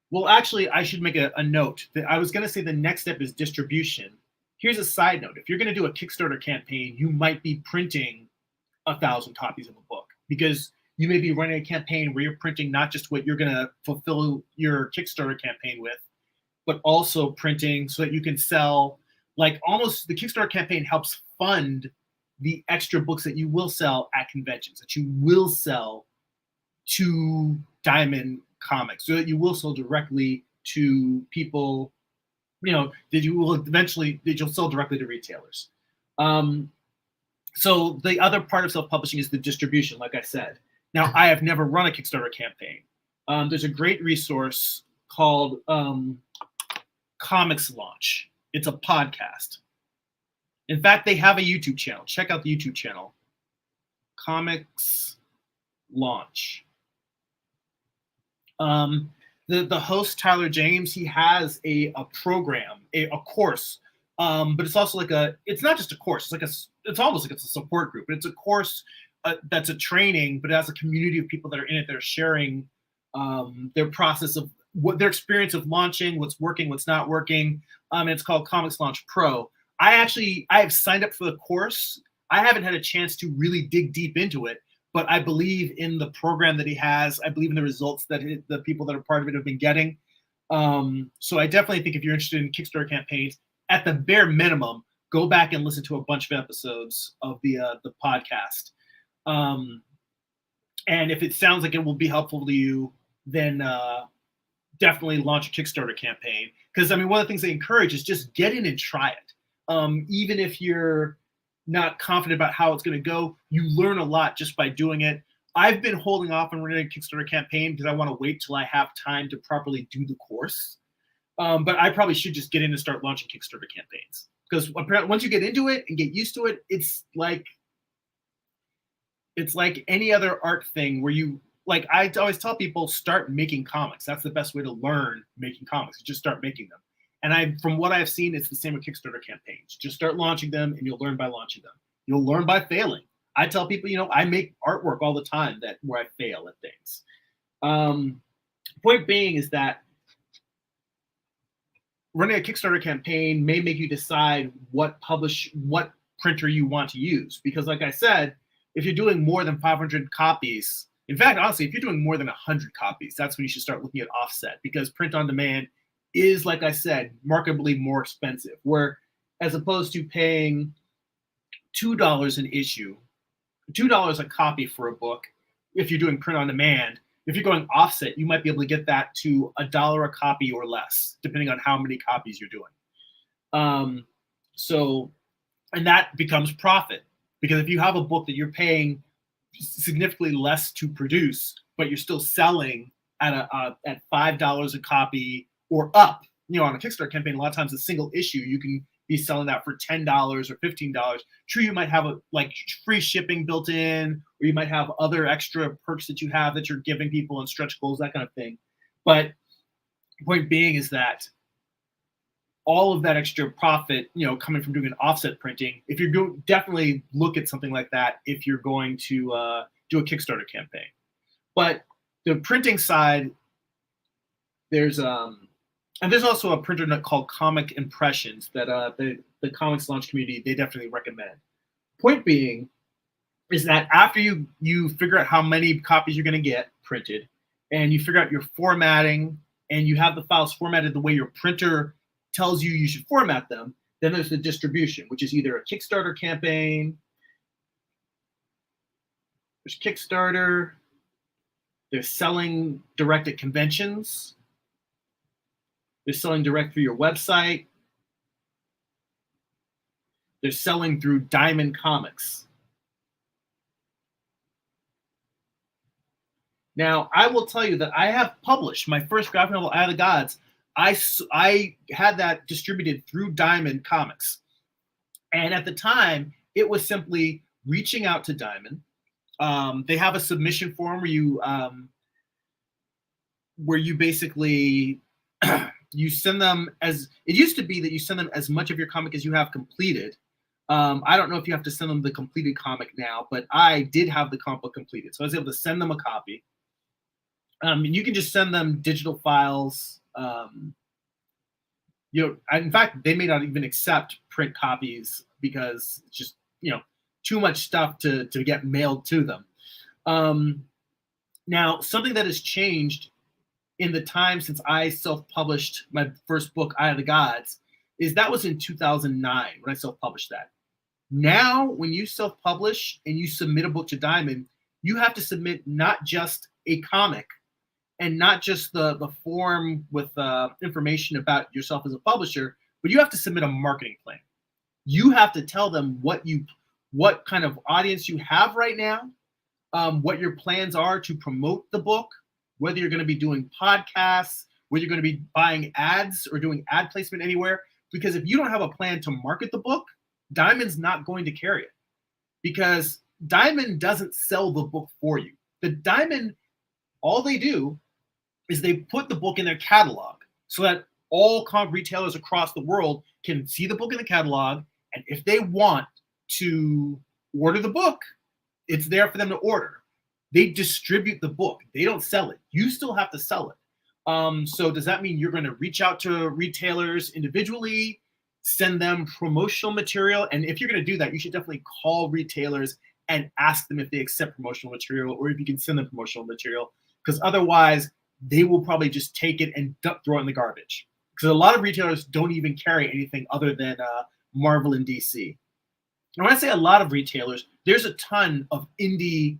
well, actually, I should make a note. That I was going to say the next step is distribution. Here's a side note. If you're going to do a Kickstarter campaign, you might be printing 1,000 copies of a book, because you may be running a campaign where you're printing not just what you're going to fulfill your Kickstarter campaign with, but also printing so that you can sell, like, almost the Kickstarter campaign helps fund the extra books that you will sell at conventions, that you will sell to Diamond Comics, so that you will sell directly to people, that you'll sell directly to retailers. So the other part of self-publishing is the distribution, like I said. Now, I have never run a Kickstarter campaign. There's a great resource called Comics Launch. It's a podcast. In fact, they have a YouTube channel. Check out the YouTube channel. Comics Launch. The host, Tyler James, he has a program, a course, but it's also it's not just a course. It's almost like it's a support group. It's a course that's a training, but it has a community of people that are in it that are sharing their process of their experience of launching, what's working, what's not working. And it's called Comics Launch Pro. I have signed up for the course. I haven't had a chance to really dig deep into it, but I believe in the program that he has. I believe in the results that the people that are part of it have been getting. So I definitely think if you're interested in Kickstarter campaigns, at the bare minimum, go back and listen to a bunch of episodes of the podcast. And if it sounds like it will be helpful to you, then definitely launch a Kickstarter campaign. Because, one of the things they encourage is just get in and try it. Even if you're not confident about how it's going to go, you learn a lot just by doing it. I've been holding off on running a Kickstarter campaign because I want to wait till I have time to properly do the course. But I probably should just get in and start launching Kickstarter campaigns, because apparently once you get into it and get used to it, it's like any other art thing where you, like, I always tell people, start making comics. That's the best way to learn making comics. Just start making them. And from what I've seen, it's the same with Kickstarter campaigns. Just start launching them, and you'll learn by launching them. You'll learn by failing. I tell people, I make artwork all the time where I fail at things. Point being is that running a Kickstarter campaign may make you decide what printer you want to use. Because like I said, if you're doing more than 500 copies, in fact, honestly, if you're doing more than 100 copies, that's when you should start looking at offset, because print on demand is, like I said, markedly more expensive. Where as opposed to paying $2 an issue, $2 a copy for a book, if you're doing print on demand, if you're going offset, you might be able to get that to $1 a copy or less, depending on how many copies you're doing. And that becomes profit, because if you have a book that you're paying significantly less to produce, but you're still selling at $5 a copy or up, on a Kickstarter campaign, a lot of times a single issue, you can be selling that for $10 or $15. True, you might have free shipping built in, or you might have other extra perks that you have that you're giving people and stretch goals, that kind of thing. But the point being is that all of that extra profit, coming from doing an offset printing, if you're going, definitely look at something like that if you're going to do a Kickstarter campaign. But the printing side, there's also a printer called Comic Impressions that the comics launch community, they definitely recommend. Point being is that after you figure out how many copies you're going to get printed, and you figure out your formatting, and you have the files formatted the way your printer tells you should format them, then there's the distribution, which is either a Kickstarter campaign, there's Kickstarter, there's selling direct at conventions, there's selling direct through your website, there's selling through Diamond Comics. Now, I will tell you that I have published my first graphic novel, Eye of the Gods. I had that distributed through Diamond Comics. And at the time, it was simply reaching out to Diamond. They have a submission form where you basically you send them it used to be that you send them as much of your comic as you have completed. I don't know if you have to send them the completed comic now, but I did have the comic book completed. So I was able to send them a copy. And you can just send them digital files. In fact, they may not even accept print copies because it's just, too much stuff to get mailed to them. Now, something that has changed in the time since I self-published my first book, Eye of the Gods, is that was in 2009 when I self-published that. Now, when you self-publish and you submit a book to Diamond, you have to submit not just a comic and not just the form with information about yourself as a publisher, but you have to submit a marketing plan. You have to tell them what kind of audience you have right now, what your plans are to promote the book, whether you're going to be doing podcasts, whether you're going to be buying ads or doing ad placement anywhere. Because if you don't have a plan to market the book, Diamond's not going to carry it, because Diamond doesn't sell the book for you. The Diamond, all they do is they put the book in their catalog so that all comic retailers across the world can see the book in the catalog, and if they want to order the book, it's there for them to order. They distribute the book. They don't sell it. You still have to sell it. So does that mean you're going to reach out to retailers individually, send them promotional material? And if you're going to do that, you should definitely call retailers and ask them if they accept promotional material, or if you can send them promotional material, because otherwise they will probably just take it and throw it in the garbage. Because a lot of retailers don't even carry anything other than Marvel and DC. And when I say a lot of retailers, there's a ton of indie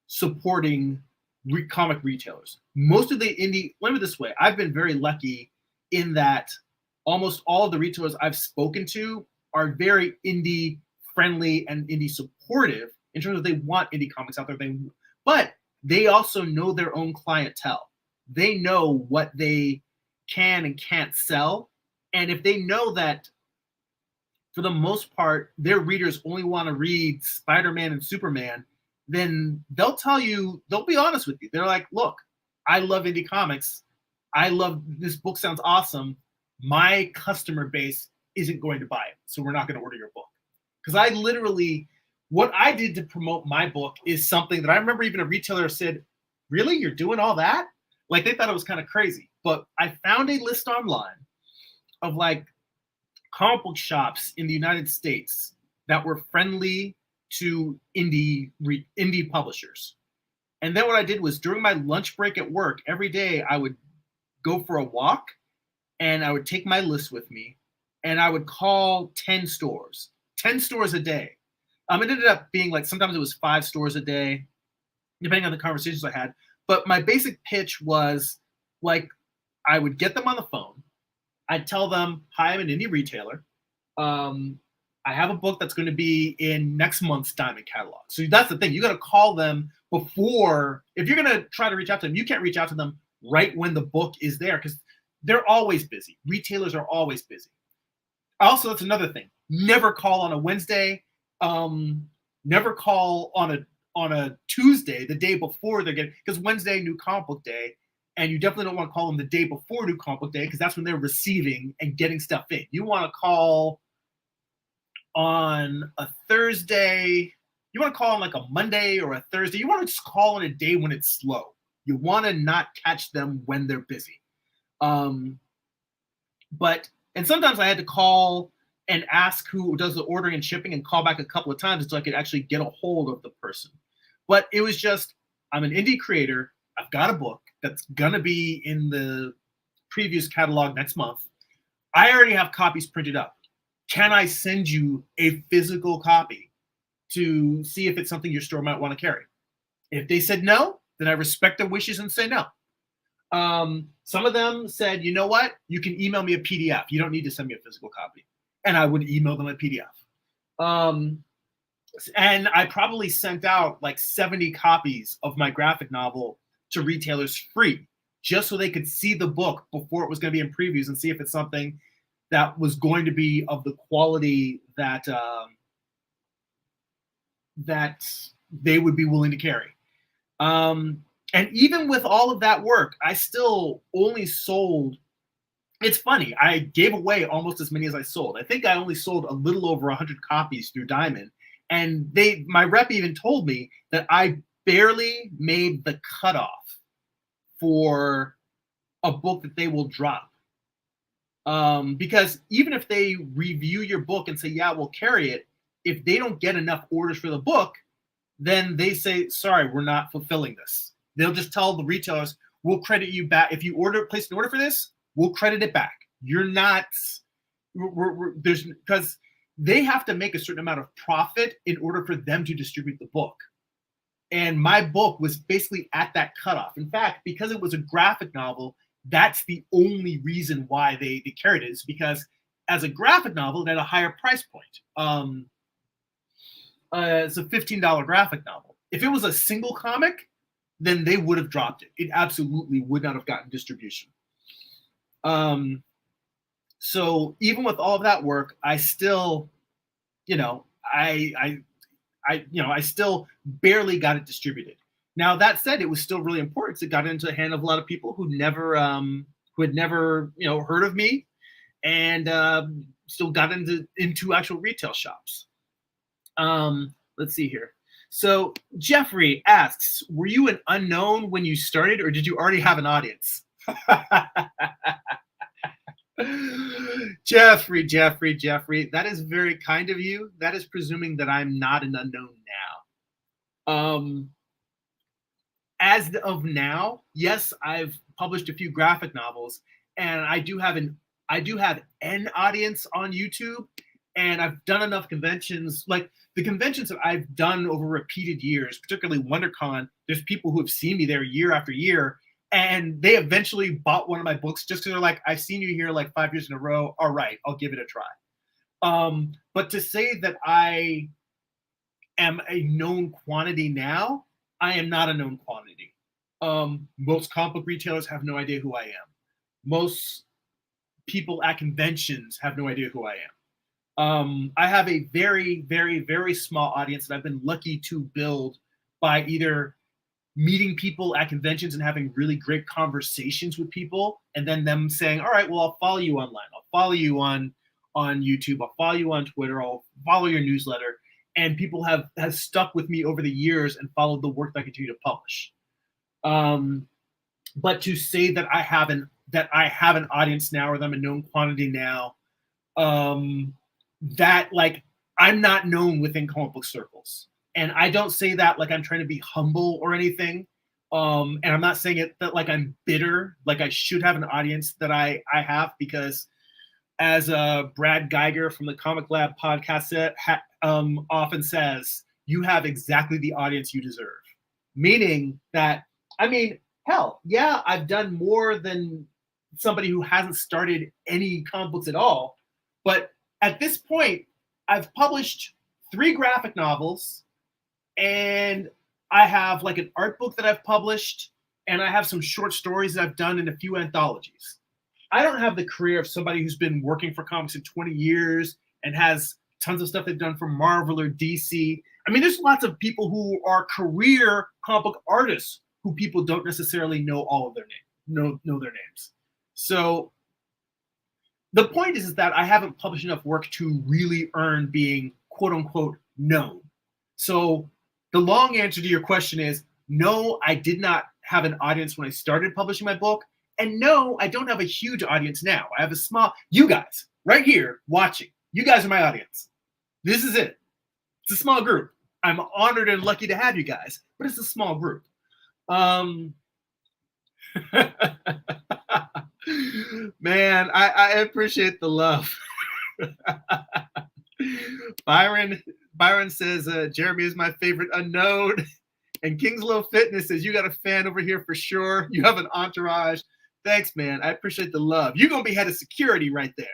supporting comic retailers. Most of the indie, let me put it this way, I've been very lucky in that almost all of the retailers I've spoken to are very indie friendly and indie supportive in terms of they want indie comics out there. But they also know their own clientele. They know what they can and can't sell. And if they know that for the most part, their readers only want to read Spider-Man and Superman, then they'll tell you, they'll be honest with you. They're like, look, I love indie comics. I love this book, sounds awesome. My customer base isn't going to buy it, so we're not going to order your book. Because I literally, what I did to promote my book is something that I remember even a retailer said, really, you're doing all that? Like they thought it was kind of crazy. But I found a list online of like comic book shops in the United States that were friendly to indie publishers. And then what I did was during my lunch break at work, every day I would go for a walk and I would take my list with me and I would call 10 stores a day. It ended up being like, sometimes it was 5 stores a day, depending on the conversations I had. But my basic pitch was like, I would get them on the phone. I'd tell them, hi, I'm an indie retailer. I have a book that's going to be in next month's Diamond catalog. So that's the thing. You got to call them before. If you're going to try to reach out to them, you can't reach out to them right when the book is there because they're always busy. Retailers are always busy. Also, that's another thing. Never call on a Wednesday. Never call on a Tuesday, the day before they're getting, because Wednesday, New Comic Book Day. And you definitely don't want to call them the day before New Comic Book Day because that's when they're receiving and getting stuff in. You want to call on a Thursday. You want to call on like a Monday or a Thursday. You want to just call on a day when it's slow. You want to not catch them when they're busy. And sometimes I had to call and ask who does the ordering and shipping and call back a couple of times until I could actually get a hold of the person. But it was just, I'm an indie creator. I've got a book that's going to be in the previous catalog next month. I already have copies printed up. Can I send you a physical copy to see if it's something your store might want to carry? If they said no, then I respect their wishes and say no. Some of them said, you know what? You can email me a PDF. You don't need to send me a physical copy. And I would email them a PDF. And I probably sent out like 70 copies of my graphic novel to retailers free, just so they could see the book before it was going to be in previews and see if it's something that was going to be of the quality that that they would be willing to carry. And even with all of that work, I still only sold. It's funny. I gave away almost as many as I sold. I think I only sold a little over 100 copies through Diamond. And my rep even told me that I barely made the cutoff for a book that they will drop. Because even if they review your book and say, yeah, we'll carry it, if they don't get enough orders for the book, then they say, sorry, we're not fulfilling this. They'll just tell the retailers, we'll credit you back. If you place an order for this, we'll credit it back. You're not, there's, because they have to make a certain amount of profit in order for them to distribute the book. And my book was basically at that cutoff. In fact, because it was a graphic novel, that's the only reason why they carried it, is because as a graphic novel, it had a higher price point. It's a $15 graphic novel. If it was a single comic, then they would have dropped it. It absolutely would not have gotten distribution. So even with all of that work, I still, I still barely got it distributed. Now that said, it was still really important. It got into the hand of a lot of people who had never heard of me, and still got into actual retail shops. Let's see here. So Jeffrey asks, were you an unknown when you started, or did you already have an audience? Jeffrey, that is very kind of you. That is presuming that I'm not an unknown now. As of now, yes, I've published a few graphic novels, and I do have an audience on YouTube, and I've done enough conventions. Like the conventions that I've done over repeated years, particularly WonderCon, there's people who have seen me there year after year, and they eventually bought one of my books just because they're like, I've seen you here like 5 years in a row. All right, I'll give it a try. But to say that I am a known quantity now, I am not a known quantity. Most comic book retailers have no idea who I am. Most people at conventions have no idea who I am. I have a very, very, very small audience that I've been lucky to build by either meeting people at conventions and having really great conversations with people, and then them saying, all right, well, I'll follow you online. I'll follow you on YouTube. I'll follow you on Twitter. I'll follow your newsletter. And people have stuck with me over the years and followed the work that I continue to publish. But to say that I have an audience now, or that I'm a known quantity now, that like I'm not known within comic book circles. And I don't say that like I'm trying to be humble or anything. And I'm not saying it that like I'm bitter, like I should have an audience that I have, because as Brad Geiger from the Comic Lab podcast often says, you have exactly the audience you deserve. Meaning that, I mean, hell, yeah, I've done more than somebody who hasn't started any comic books at all. But at this point, I've published 3 graphic novels, and I have like an art book that I've published, and I have some short stories that I've done in a few anthologies. I don't have the career of somebody who's been working for comics in 20 years and has tons of stuff they've done for Marvel or DC. I mean, there's lots of people who are career comic book artists who people don't necessarily know all of their names, know their names. So the point is that I haven't published enough work to really earn being quote unquote known. So the long answer to your question is no, I did not have an audience when I started publishing my book. And no, I don't have a huge audience now. I have a small, you guys right here watching, you guys are my audience. This is it. It's a small group. I'm honored and lucky to have you guys, but it's a small group. Man, I appreciate the love. Byron says, Jeremy is my favorite unknown. And Kingslow Fitness says, you got a fan over here for sure. You have an entourage. Thanks, man. I appreciate the love. You're going to be head of security right there.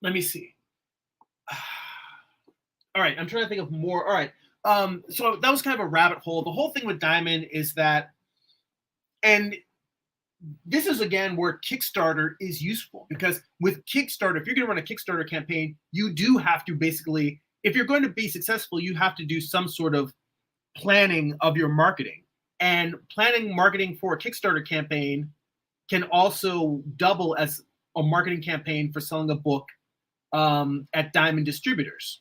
Let me see. All right. I'm trying to think of more. All right. So that was kind of a rabbit hole. The whole thing with Diamond is that, and this is again where Kickstarter is useful, because with Kickstarter, if you're going to run a Kickstarter campaign, you do have to basically, if you're going to be successful, you have to do some sort of planning of your marketing. And planning marketing for a Kickstarter campaign can also double as a marketing campaign for selling a book at Diamond distributors.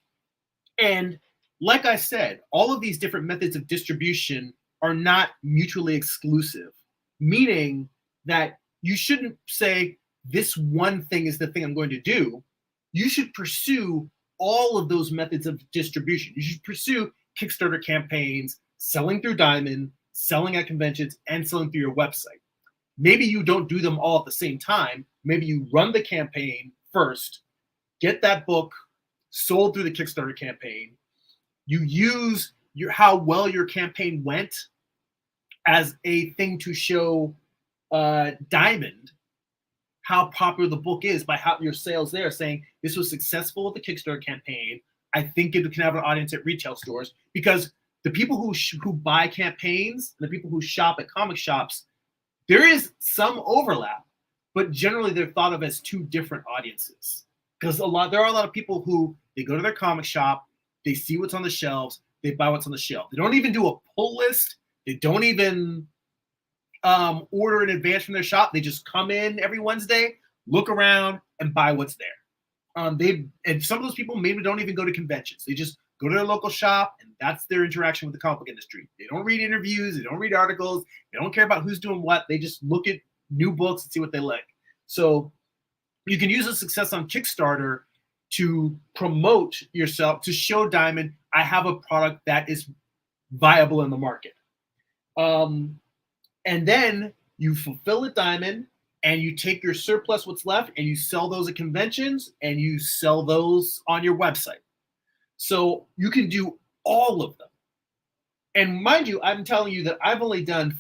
And like I said, all of these different methods of distribution are not mutually exclusive, meaning that you shouldn't say this one thing is the thing I'm going to do. You should pursue all of those methods of distribution. You should pursue Kickstarter campaigns, selling through Diamond, selling at conventions, and selling through your website. Maybe you don't do them all at the same time. Maybe you run the campaign first, get that book sold through the Kickstarter campaign. You use how well your campaign went as a thing to show Diamond how popular the book is by how your sales there, saying this was successful with the Kickstarter campaign. I think it can have an audience at retail stores, because the people who buy campaigns and the people who shop at comic shops, there is some overlap, but generally they're thought of as 2 different audiences. Because there are a lot of people who, they go to their comic shop, they see what's on the shelves, they buy what's on the shelf. They don't even do a pull list. They don't even order in advance from their shop. They just come in every Wednesday, look around, and buy what's there. And some of those people maybe don't even go to conventions. They just go to their local shop, and that's their interaction with the comic book industry. They don't read interviews. They don't read articles. They don't care about who's doing what. They just look at new books and see what they like. So you can use the success on Kickstarter to promote yourself, to show Diamond, I have a product that is viable in the market. And then you fulfill at Diamond, and you take your surplus, what's left, and you sell those at conventions, and you sell those on your website. So you can do all of them. And mind you, I'm telling you that I've only done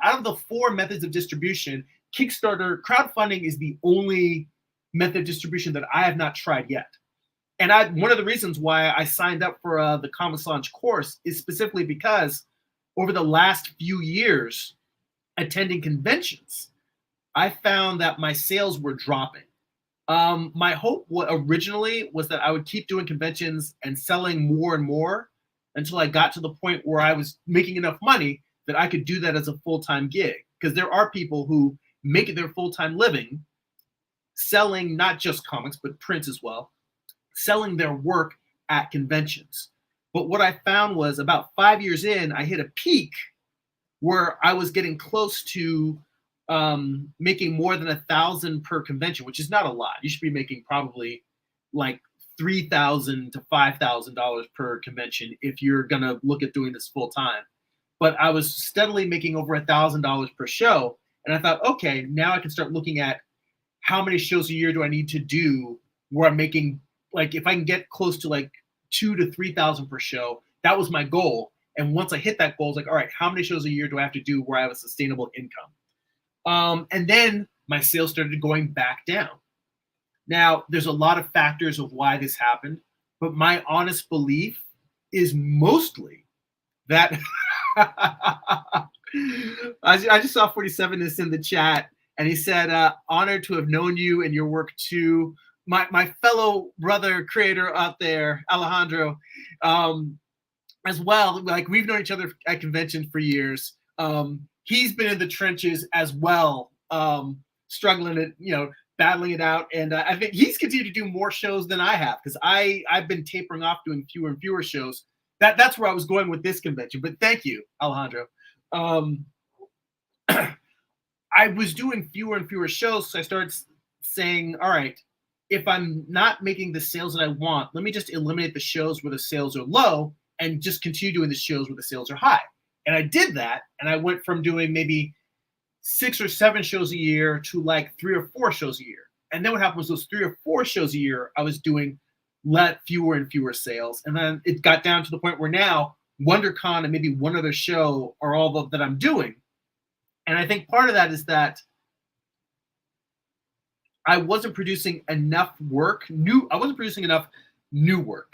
out of the 4 methods of distribution, Kickstarter crowdfunding is the only method of distribution that I have not tried yet. And one of the reasons why I signed up for the Comics Launch course is specifically because over the last few years attending conventions, I found that my sales were dropping. My hope originally was that I would keep doing conventions and selling more and more until I got to the point where I was making enough money that I could do that as a full-time gig. Because there are people who make it their full-time living selling not just comics, but print as well, selling their work at conventions. But what I found was about 5 years in, I hit a peak where I was getting close to making more than $1,000 per convention, which is not a lot. You should be making probably like $3,000 to $5,000 per convention if you're gonna look at doing this full time. But I was steadily making over $1,000 per show, and I thought, okay, now I can start looking at how many shows a year do I need to do where I'm making, like, if I can get close to like 2,000 to 3,000 per show. That was my goal. And once I hit that goal, it's like, all right, how many shows a year do I have to do where I have a sustainable income? And then my sales started going back down. Now, there's a lot of factors of why this happened, but my honest belief is mostly that I just saw 47 is in the chat, and he said, honored to have known you and your work too. My fellow brother creator out there, Alejandro, as well. Like, we've known each other at conventions for years. He's been in the trenches as well, struggling it, battling it out. And I think he's continued to do more shows than I have, because I've been tapering off doing fewer and fewer shows. That's where I was going with this convention. But thank you, Alejandro. I was doing fewer and fewer shows, so I started saying, all right, if I'm not making the sales that I want, let me just eliminate the shows where the sales are low and just continue doing the shows where the sales are high. And I did that, and I went from doing maybe 6 or 7 shows a year to like 3 or 4 shows a year. And then what happened was those 3 or 4 shows a year, I was doing fewer and fewer sales. And then it got down to the point where now WonderCon and maybe one other show are all that I'm doing. And I think part of that is that I wasn't producing enough work. I wasn't producing enough new work.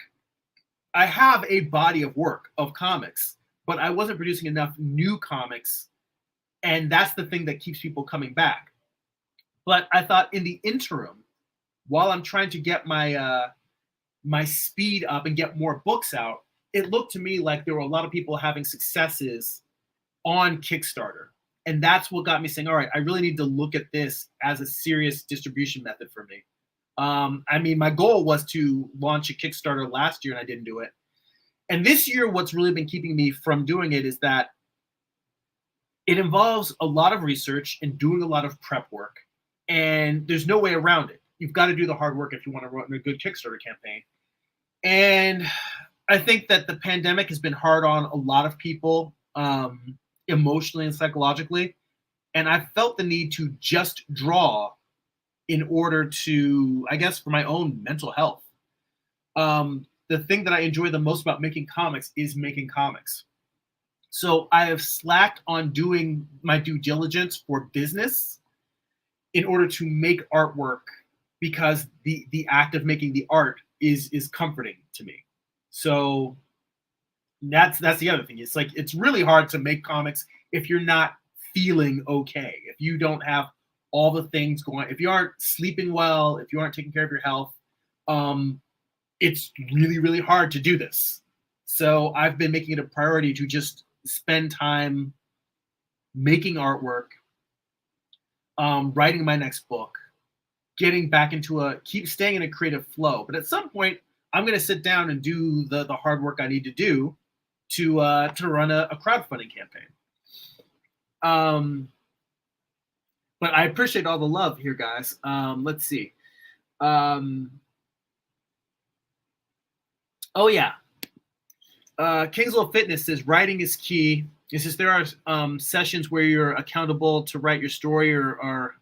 I have a body of work of comics, but I wasn't producing enough new comics. And that's the thing that keeps people coming back. But I thought in the interim, while I'm trying to get my my speed up and get more books out, it looked to me like there were a lot of people having successes on Kickstarter. And that's what got me saying, all right, I really need to look at this as a serious distribution method for me. I mean, my goal was to launch a Kickstarter last year, and I didn't do it. And this year, what's really been keeping me from doing it is that it involves a lot of research and doing a lot of prep work. And there's no way around it. You've got to do the hard work if you want to run a good Kickstarter campaign. And I think that the pandemic has been hard on a lot of people, emotionally and psychologically. And I felt the need to just draw in order to, I guess, for my own mental health. The thing that I enjoy the most about making comics is making comics. So I have slacked on doing my due diligence for business in order to make artwork, because the act of making the art is comforting to me. So that's the other thing. It's like, it's really hard to make comics if you're not feeling okay, if you don't have all the things going, if you aren't sleeping well, if you aren't taking care of your health. It's really, really hard to do this. So I've been making it a priority to just spend time making artwork, writing my next book, getting back into keep staying in a creative flow. But at some point, I'm going to sit down and do the hard work I need to do to run a crowdfunding campaign. But I appreciate all the love here, guys. Let's see. Oh, yeah. Kingsville Fitness says writing is key. It says there are sessions where you're accountable to write your story or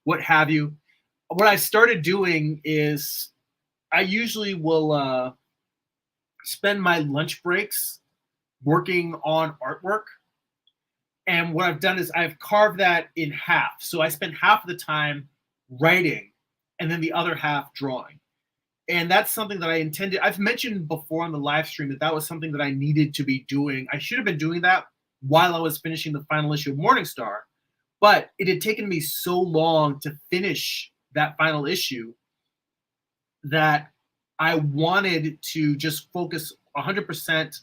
what have you. What I started doing is I usually will spend my lunch breaks working on artwork. And what I've done is I've carved that in half. So I spend half of the time writing and then the other half drawing. And that's something that I intended. I've mentioned before on the live stream that that was something that I needed to be doing. I should have been doing that while I was finishing the final issue of Morningstar, but it had taken me so long to finish that final issue that I wanted to just focus 100%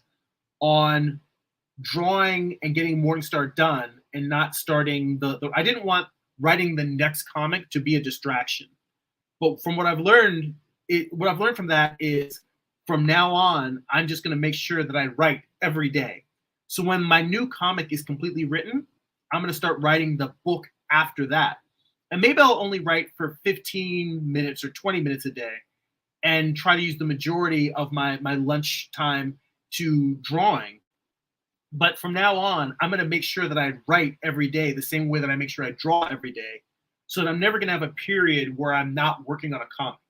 on drawing and getting Morningstar done and not starting the I didn't want writing the next comic to be a distraction. But from what I've learned, what I've learned from that is from now on, I'm just going to make sure that I write every day. So when my new comic is completely written, I'm going to start writing the book after that. And maybe I'll only write for 15 minutes or 20 minutes a day and try to use the majority of my lunch time to drawing. But from now on, I'm going to make sure that I write every day the same way that I make sure I draw every day, so that I'm never going to have a period where I'm not working on a comic.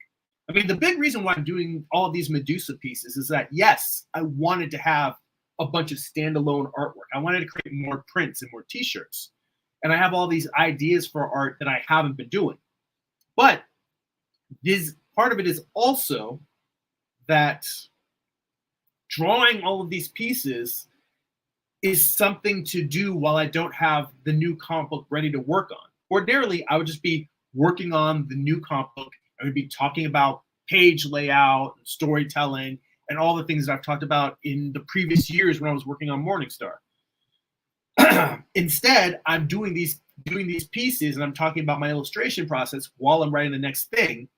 I mean, the big reason why I'm doing all of these Medusa pieces is that, yes, I wanted to have a bunch of standalone artwork. I wanted to create more prints and more t-shirts. And I have all these ideas for art that I haven't been doing. But this part of it is also that drawing all of these pieces is something to do while I don't have the new comic book ready to work on. Ordinarily, I would just be working on the new comic book. I would be talking about page layout, storytelling, and all the things that I've talked about in the previous years when I was working on Morningstar. Instead, I'm doing these pieces and I'm talking about my illustration process while I'm writing the next thing.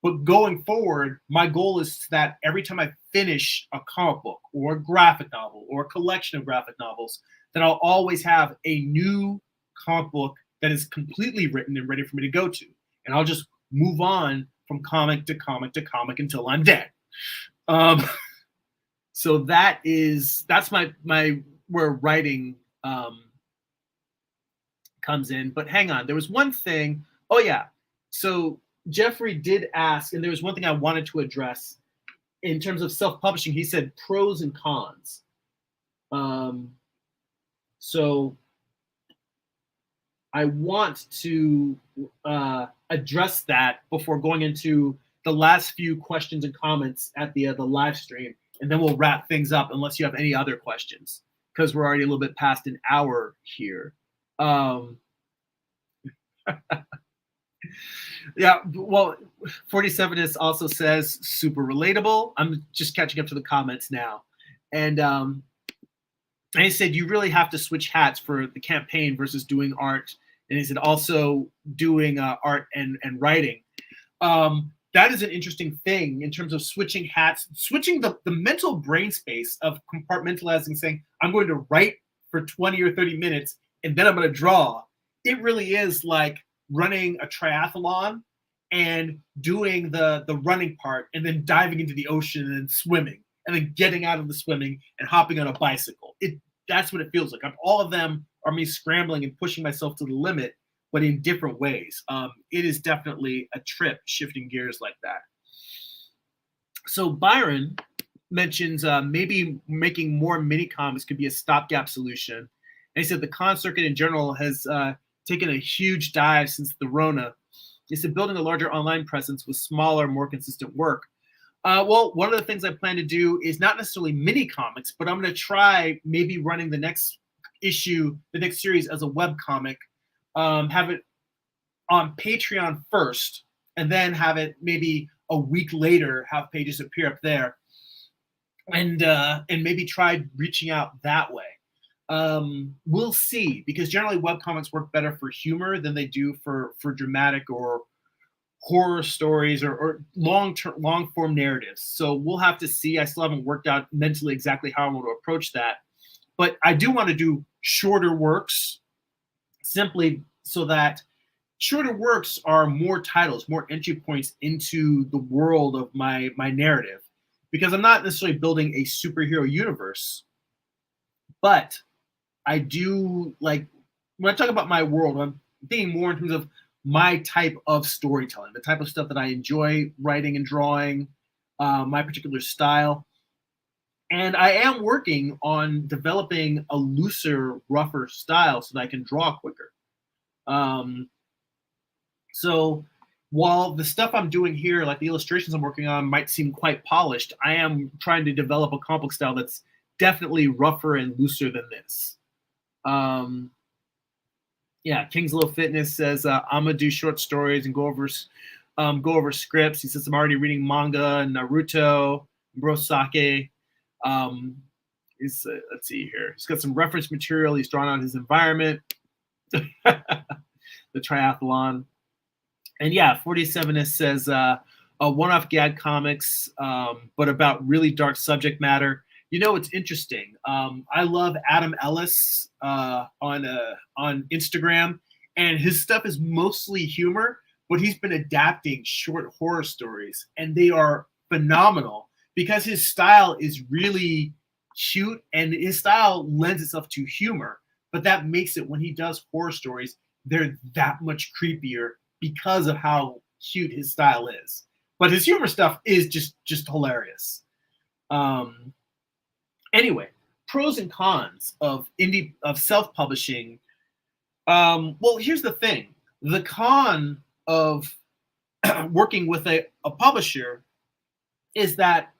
But going forward, my goal is that every time I finish a comic book or a graphic novel or a collection of graphic novels, that I'll always have a new comic book that is completely written and ready for me to go to. And I'll just move on from comic to comic to comic until I'm dead. So that's my where writing comes in. But hang on, there was one thing. Oh yeah, so Jeffrey did ask, and there was one thing I wanted to address in terms of self-publishing. He said pros and cons. So I want to address that before going into the last few questions and comments at the live stream, and then we'll wrap things up unless you have any other questions, because we're already a little bit past an hour here. Yeah, well, 47ist also says super relatable. I'm just catching up to the comments now. And he said you really have to switch hats for the campaign versus doing art. And he said also doing art and writing. That is an interesting thing in terms of switching hats, switching the mental brain space of compartmentalizing, saying, I'm going to write for 20 or 30 minutes and then I'm going to draw. It really is like running a triathlon and doing the running part and then diving into the ocean and then swimming and then getting out of the swimming and hopping on a bicycle. That's what it feels like. All of them are me scrambling and pushing myself to the limit, but in different ways. It is definitely a trip shifting gears like that. So Byron mentions maybe making more mini comics could be a stopgap solution. And he said the con circuit in general has taken a huge dive since the Rona. He said building a larger online presence with smaller, more consistent work. Well, one of the things I plan to do is not necessarily mini comics, but I'm going to try maybe running the next issue, the next series as a web comic, have it on Patreon first, and then have it maybe a week later have pages appear up there, and maybe try reaching out that way. We'll see, because generally webcomics work better for humor than they do for dramatic or horror stories or long form narratives. So we'll have to see. I still haven't worked out mentally exactly how I want to approach that. But I do want to do shorter works, simply so that shorter works are more titles, more entry points into the world of my narrative. Because I'm not necessarily building a superhero universe, but I do, like, when I talk about my world, I'm thinking more in terms of my type of storytelling, the type of stuff that I enjoy writing and drawing, my particular style. And I am working on developing a looser, rougher style so that I can draw quicker. Um, so while the stuff I'm doing here, like the illustrations I'm working on, might seem quite polished, I am trying to develop a comic style that's definitely rougher and looser than this. Yeah, King's Low Fitness says I'm gonna do short stories and go over scripts. He says I'm already reading manga, Naruto, Brosake. Um, let's see here. He's got some reference material. He's drawn out his environment, the triathlon, and yeah, 47 says a one-off gag comics, but about really dark subject matter. You know, it's interesting. I love Adam Ellis on Instagram, and his stuff is mostly humor, but he's been adapting short horror stories, and they are phenomenal because his style is really cute, and his style lends itself to humor. But that makes it, when he does horror stories, they're that much creepier because of how cute his style is. But his humor stuff is just hilarious. Anyway, pros and cons of self-publishing. Well, here's the thing: the con of working with a publisher is that,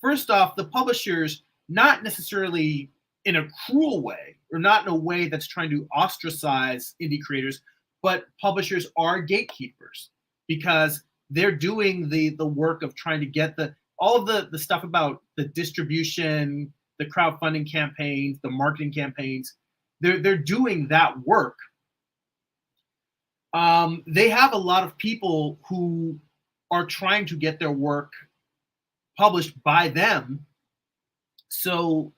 first off, the publishers, not necessarily in a cruel way or not in a way that's trying to ostracize indie creators, but publishers are gatekeepers because they're doing the work of trying to get all of the stuff about the distribution, the crowdfunding campaigns, the marketing campaigns. They're doing that work. They have a lot of people who are trying to get their work published by them, so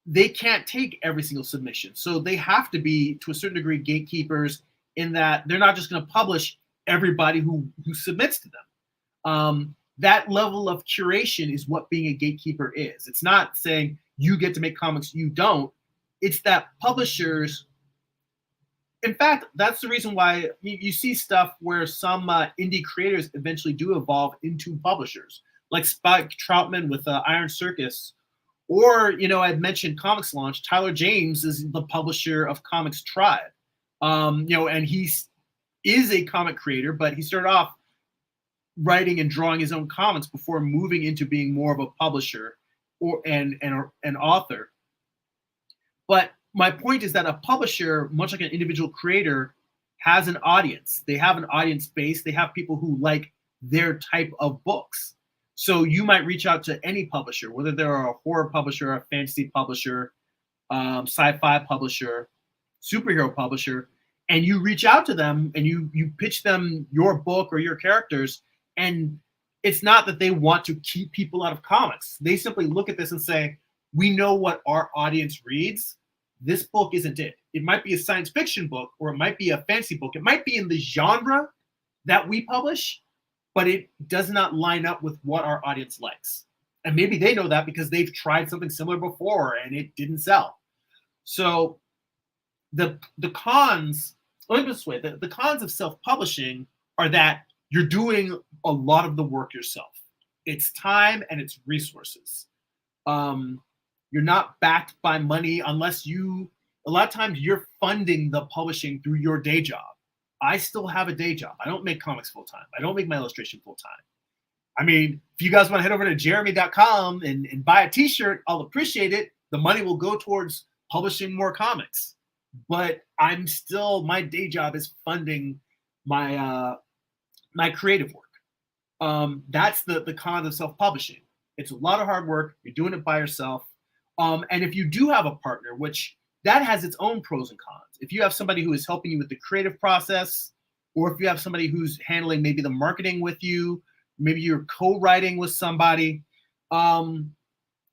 they can't take every single submission. So they have to be, to a certain degree, gatekeepers in that they're not just going to publish everybody who submits to them. That level of curation is what being a gatekeeper is. It's not saying you get to make comics, you don't. It's that publishers, in fact, that's the reason why you see stuff where some indie creators eventually do evolve into publishers, like Spike Troutman with Iron Circus. Or, I'd mentioned Comics Launch. Tyler James is the publisher of Comics Tribe. And he is a comic creator, but he started off writing and drawing his own comics before moving into being more of a publisher or an author. But my point is that a publisher, much like an individual creator, has an audience. They have an audience base. They have people who like their type of books. So you might reach out to any publisher, whether they're a horror publisher, a fantasy publisher, sci-fi publisher, superhero publisher, and you reach out to them and you pitch them your book or your characters. And it's not that they want to keep people out of comics. They simply look at this and say, we know what our audience reads. This book isn't it. It might be a science fiction book, or it might be a fantasy book. It might be in the genre that we publish, but it does not line up with what our audience likes. And maybe they know that because they've tried something similar before and it didn't sell. So the cons, let me put it this way, the cons of self-publishing are that you're doing a lot of the work yourself. It's time and it's resources. You're not backed by money unless a lot of times you're funding the publishing through your day job. I still have a day job. I don't make comics full-time. I don't make my illustration full-time. I mean, if you guys want to head over to jeremy.com and buy a t-shirt, I'll appreciate it. The money will go towards publishing more comics. But my day job is funding my my creative work. That's the con of self-publishing. It's a lot of hard work. You're doing it by yourself. And if you do have a partner, which that has its own pros and cons. If you have somebody who is helping you with the creative process, or if you have somebody who's handling maybe the marketing with you, maybe you're co-writing with somebody,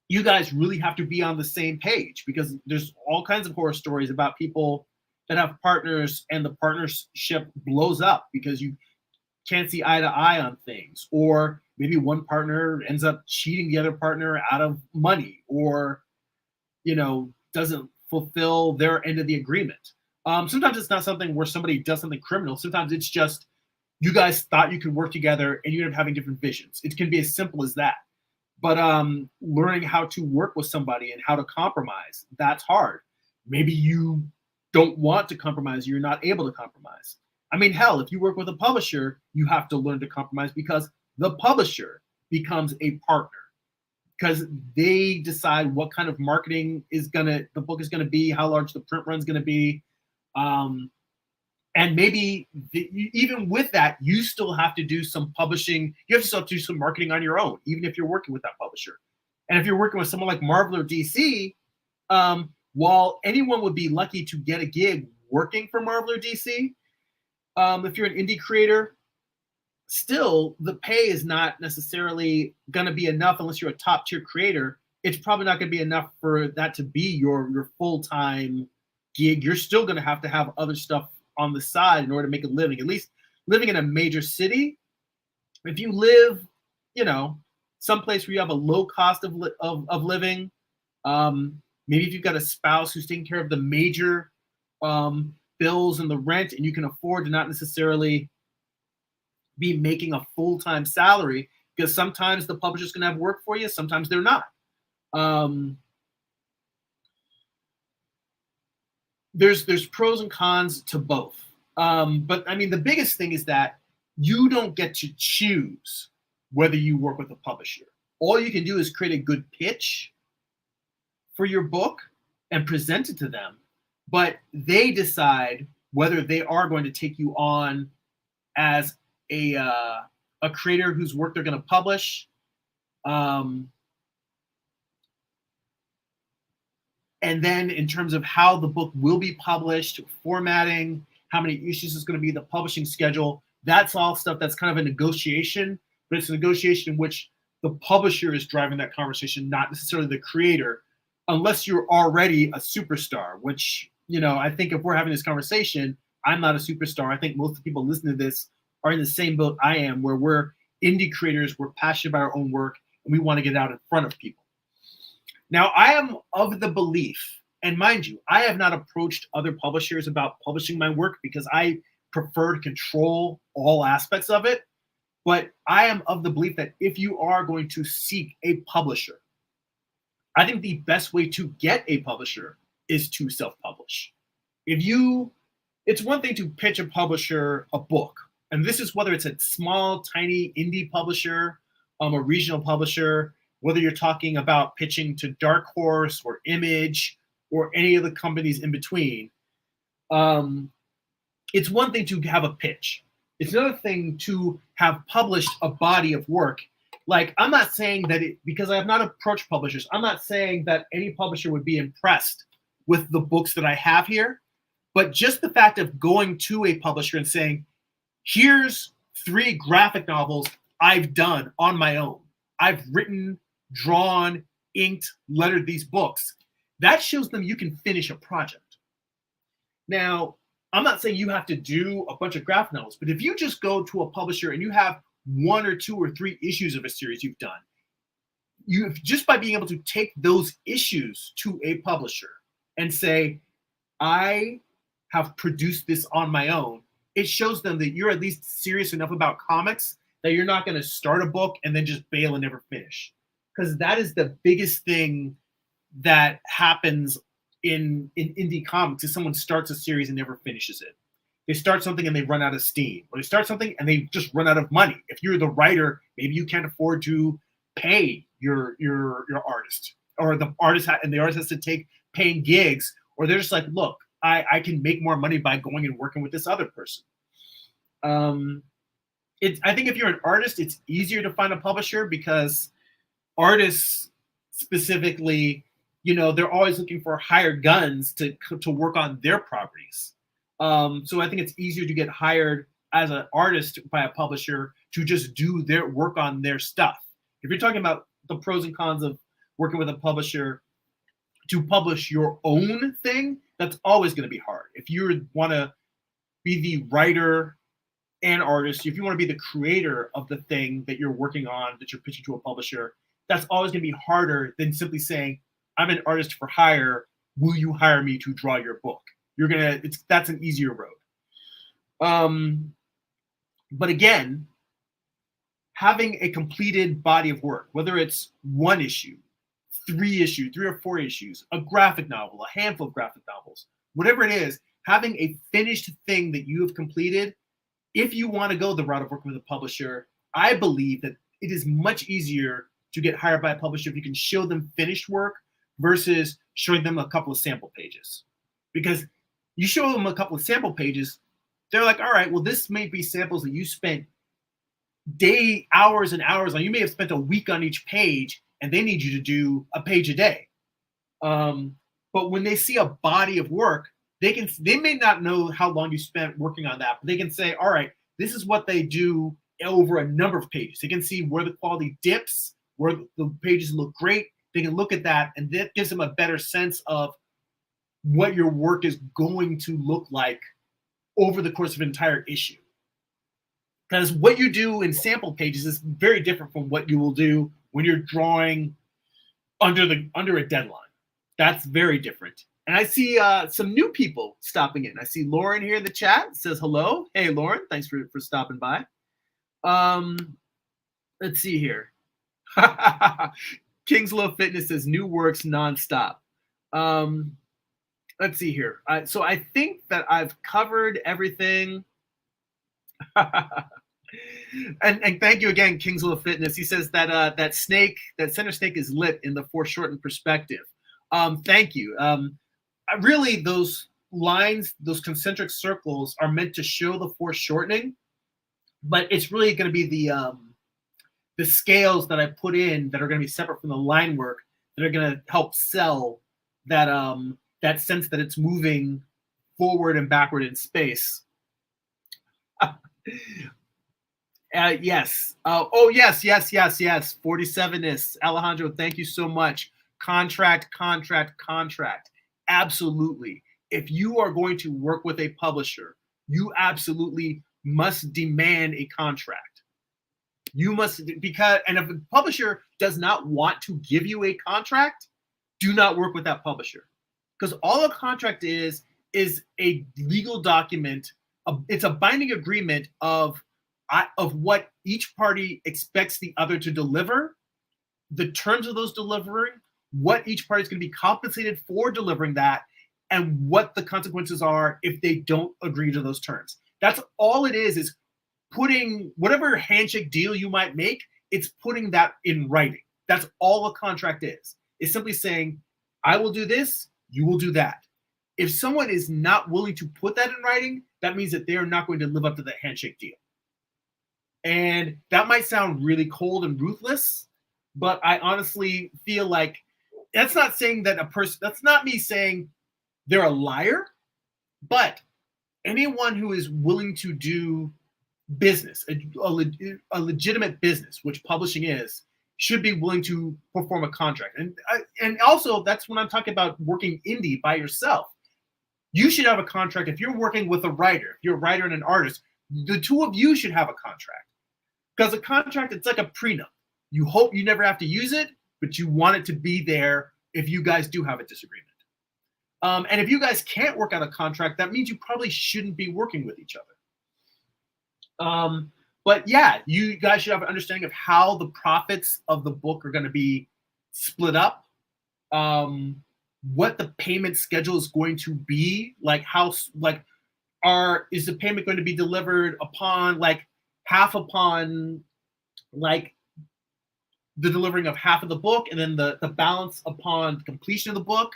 you guys really have to be on the same page, because there's all kinds of horror stories about people that have partners and the partnership blows up because you can't see eye to eye on things, or maybe one partner ends up cheating the other partner out of money, or doesn't fulfill their end of the agreement. Sometimes it's not something where somebody does something criminal. Sometimes it's just you guys thought you could work together and you end up having different visions. It can be as simple as that. But learning how to work with somebody and how to compromise, that's hard. Maybe you don't want to compromise, you're not able to compromise. I mean, hell, if you work with a publisher, you have to learn to compromise because the publisher becomes a partner because they decide what kind of marketing the book is gonna be, how large the print run's gonna be. Um, and maybe even with that, you still have to do some publishing. You have to still have to do some marketing on your own, even if you're working with that publisher. And if you're working with someone like Marvel or DC, while anyone would be lucky to get a gig working for Marvel or DC, if you're an indie creator, still the pay is not necessarily going to be enough unless you're a top tier creator. It's probably not going to be enough for that to be your full-time gig. You're still going to have other stuff on the side in order to make a living. At least living in a major city, if you live, someplace where you have a low cost of living, maybe if you've got a spouse who's taking care of the major bills and the rent, and you can afford to not necessarily be making a full-time salary, because sometimes the publisher's going to have work for you, sometimes they're not. There's pros and cons to both. But I mean, the biggest thing is that you don't get to choose whether you work with a publisher. All you can do is create a good pitch for your book and present it to them, but they decide whether they are going to take you on as a creator whose work they're going to publish. And then in terms of how the book will be published, formatting, how many issues is going to be, the publishing schedule, that's all stuff that's kind of a negotiation, but it's a negotiation in which the publisher is driving that conversation, not necessarily the creator, unless you're already a superstar, which, I think if we're having this conversation, I'm not a superstar. I think most of the people listening to this are in the same boat I am, where we're indie creators, we're passionate about our own work, and we want to get out in front of people. Now, I am of the belief, and mind you, I have not approached other publishers about publishing my work because I prefer to control all aspects of it. But I am of the belief that if you are going to seek a publisher, I think the best way to get a publisher is to self-publish. It's one thing to pitch a publisher a book, and this is whether it's a small, tiny indie publisher, a regional publisher, whether you're talking about pitching to Dark Horse or Image or any of the companies in between. It's one thing to have a pitch. It's another thing to have published a body of work. Like, I'm not saying that because I have not approached publishers, I'm not saying that any publisher would be impressed with the books that I have here, but just the fact of going to a publisher and saying, here's 3 graphic novels I've done on my own. I've written, drawn, inked, lettered these books. That shows them you can finish a project. Now, I'm not saying you have to do a bunch of graphic novels, but if you just go to a publisher and you have 1 or 2 or 3 issues of a series you've done, you just by being able to take those issues to a publisher and say, I have produced this on my own, it shows them that you're at least serious enough about comics that you're not going to start a book and then just bail and never finish. Because that is the biggest thing that happens in indie comics is someone starts a series and never finishes it. They start something and they run out of steam, or they start something and they just run out of money. If you're the writer, maybe you can't afford to pay your artist, or the artist has to take paying gigs, or they're just like, look, I can make more money by going and working with this other person. I think if you're an artist, it's easier to find a publisher because artists specifically, they're always looking for hired guns to work on their properties. So I think it's easier to get hired as an artist by a publisher to just do their work on their stuff. If you're talking about the pros and cons of working with a publisher to publish your own thing, that's always going to be hard. If you want to be the writer and artist, if you want to be the creator of the thing that you're working on, that you're pitching to a publisher, that's always going to be harder than simply saying, I'm an artist for hire. Will you hire me to draw your book? That's an easier road. But again, having a completed body of work, whether it's one issue, 3 issues, 3 or 4 issues, a graphic novel, a handful of graphic novels, whatever it is, having a finished thing that you have completed. If you want to go the route of working with a publisher, I believe that it is much easier to get hired by a publisher if you can show them finished work versus showing them a couple of sample pages. Because you show them a couple of sample pages, they're like, all right, well, this may be samples that you spent hours and hours on. You may have spent a week on each page, and they need you to do a page a day. But when they see a body of work, they may not know how long you spent working on that, but they can say, all right, this is what they do over a number of pages. They can see where the quality dips, where the pages look great. They can look at that, and that gives them a better sense of what your work is going to look like over the course of an entire issue. Because what you do in sample pages is very different from what you will do when you're drawing under a deadline. That's very different. And I see some new people stopping in. I see Lauren here in the chat. It says hello. Hey, Lauren. Thanks for stopping by. Let's see here. King's Love Fitness says new works nonstop. Let's see here. So I think that I've covered everything. And thank you again, King's Love Fitness. He says that that center snake is lit in the foreshortened perspective. Thank you. Really, those lines, those concentric circles are meant to show the foreshortening, but it's really going to be the scales that I put in that are going to be separate from the line work that are going to help sell that that sense that it's moving forward and backward in space. Yes. Oh, yes. 47ist. Alejandro, thank you so much. Contract. Absolutely. If you are going to work with a publisher, you absolutely must demand a contract. You must, because, and if a publisher does not want to give you a contract, do not work with that publisher. Because all a contract is a legal document. It's a binding agreement of what each party expects the other to deliver, the terms of those delivering, what each party is going to be compensated for delivering that, and what the consequences are if they don't agree to those terms. That's all it is putting whatever handshake deal you might make, it's putting that in writing. That's all a contract is. It's simply saying, I will do this, you will do that. If someone is not willing to put that in writing, that means that they are not going to live up to that handshake deal. And that might sound really cold and ruthless, but I honestly feel like that's not saying that a person, that's not me saying they're a liar, but anyone who is willing to do business, a legitimate business, which publishing is, should be willing to perform a contract. And also, that's when I'm talking about working indie by yourself. You should have a contract. If you're working with a writer, if you're a writer and an artist, the two of you should have a contract. Because a contract, it's like a prenup. You hope you never have to use it, but you want it to be there if you guys do have a disagreement. And if you guys can't work out a contract, that means you probably shouldn't be working with each other. But yeah, you guys should have an understanding of how the profits of the book are going to be split up, what the payment schedule is going to be, like is the payment going to be delivered upon half upon the delivering of half of the book, and then the balance upon completion of the book,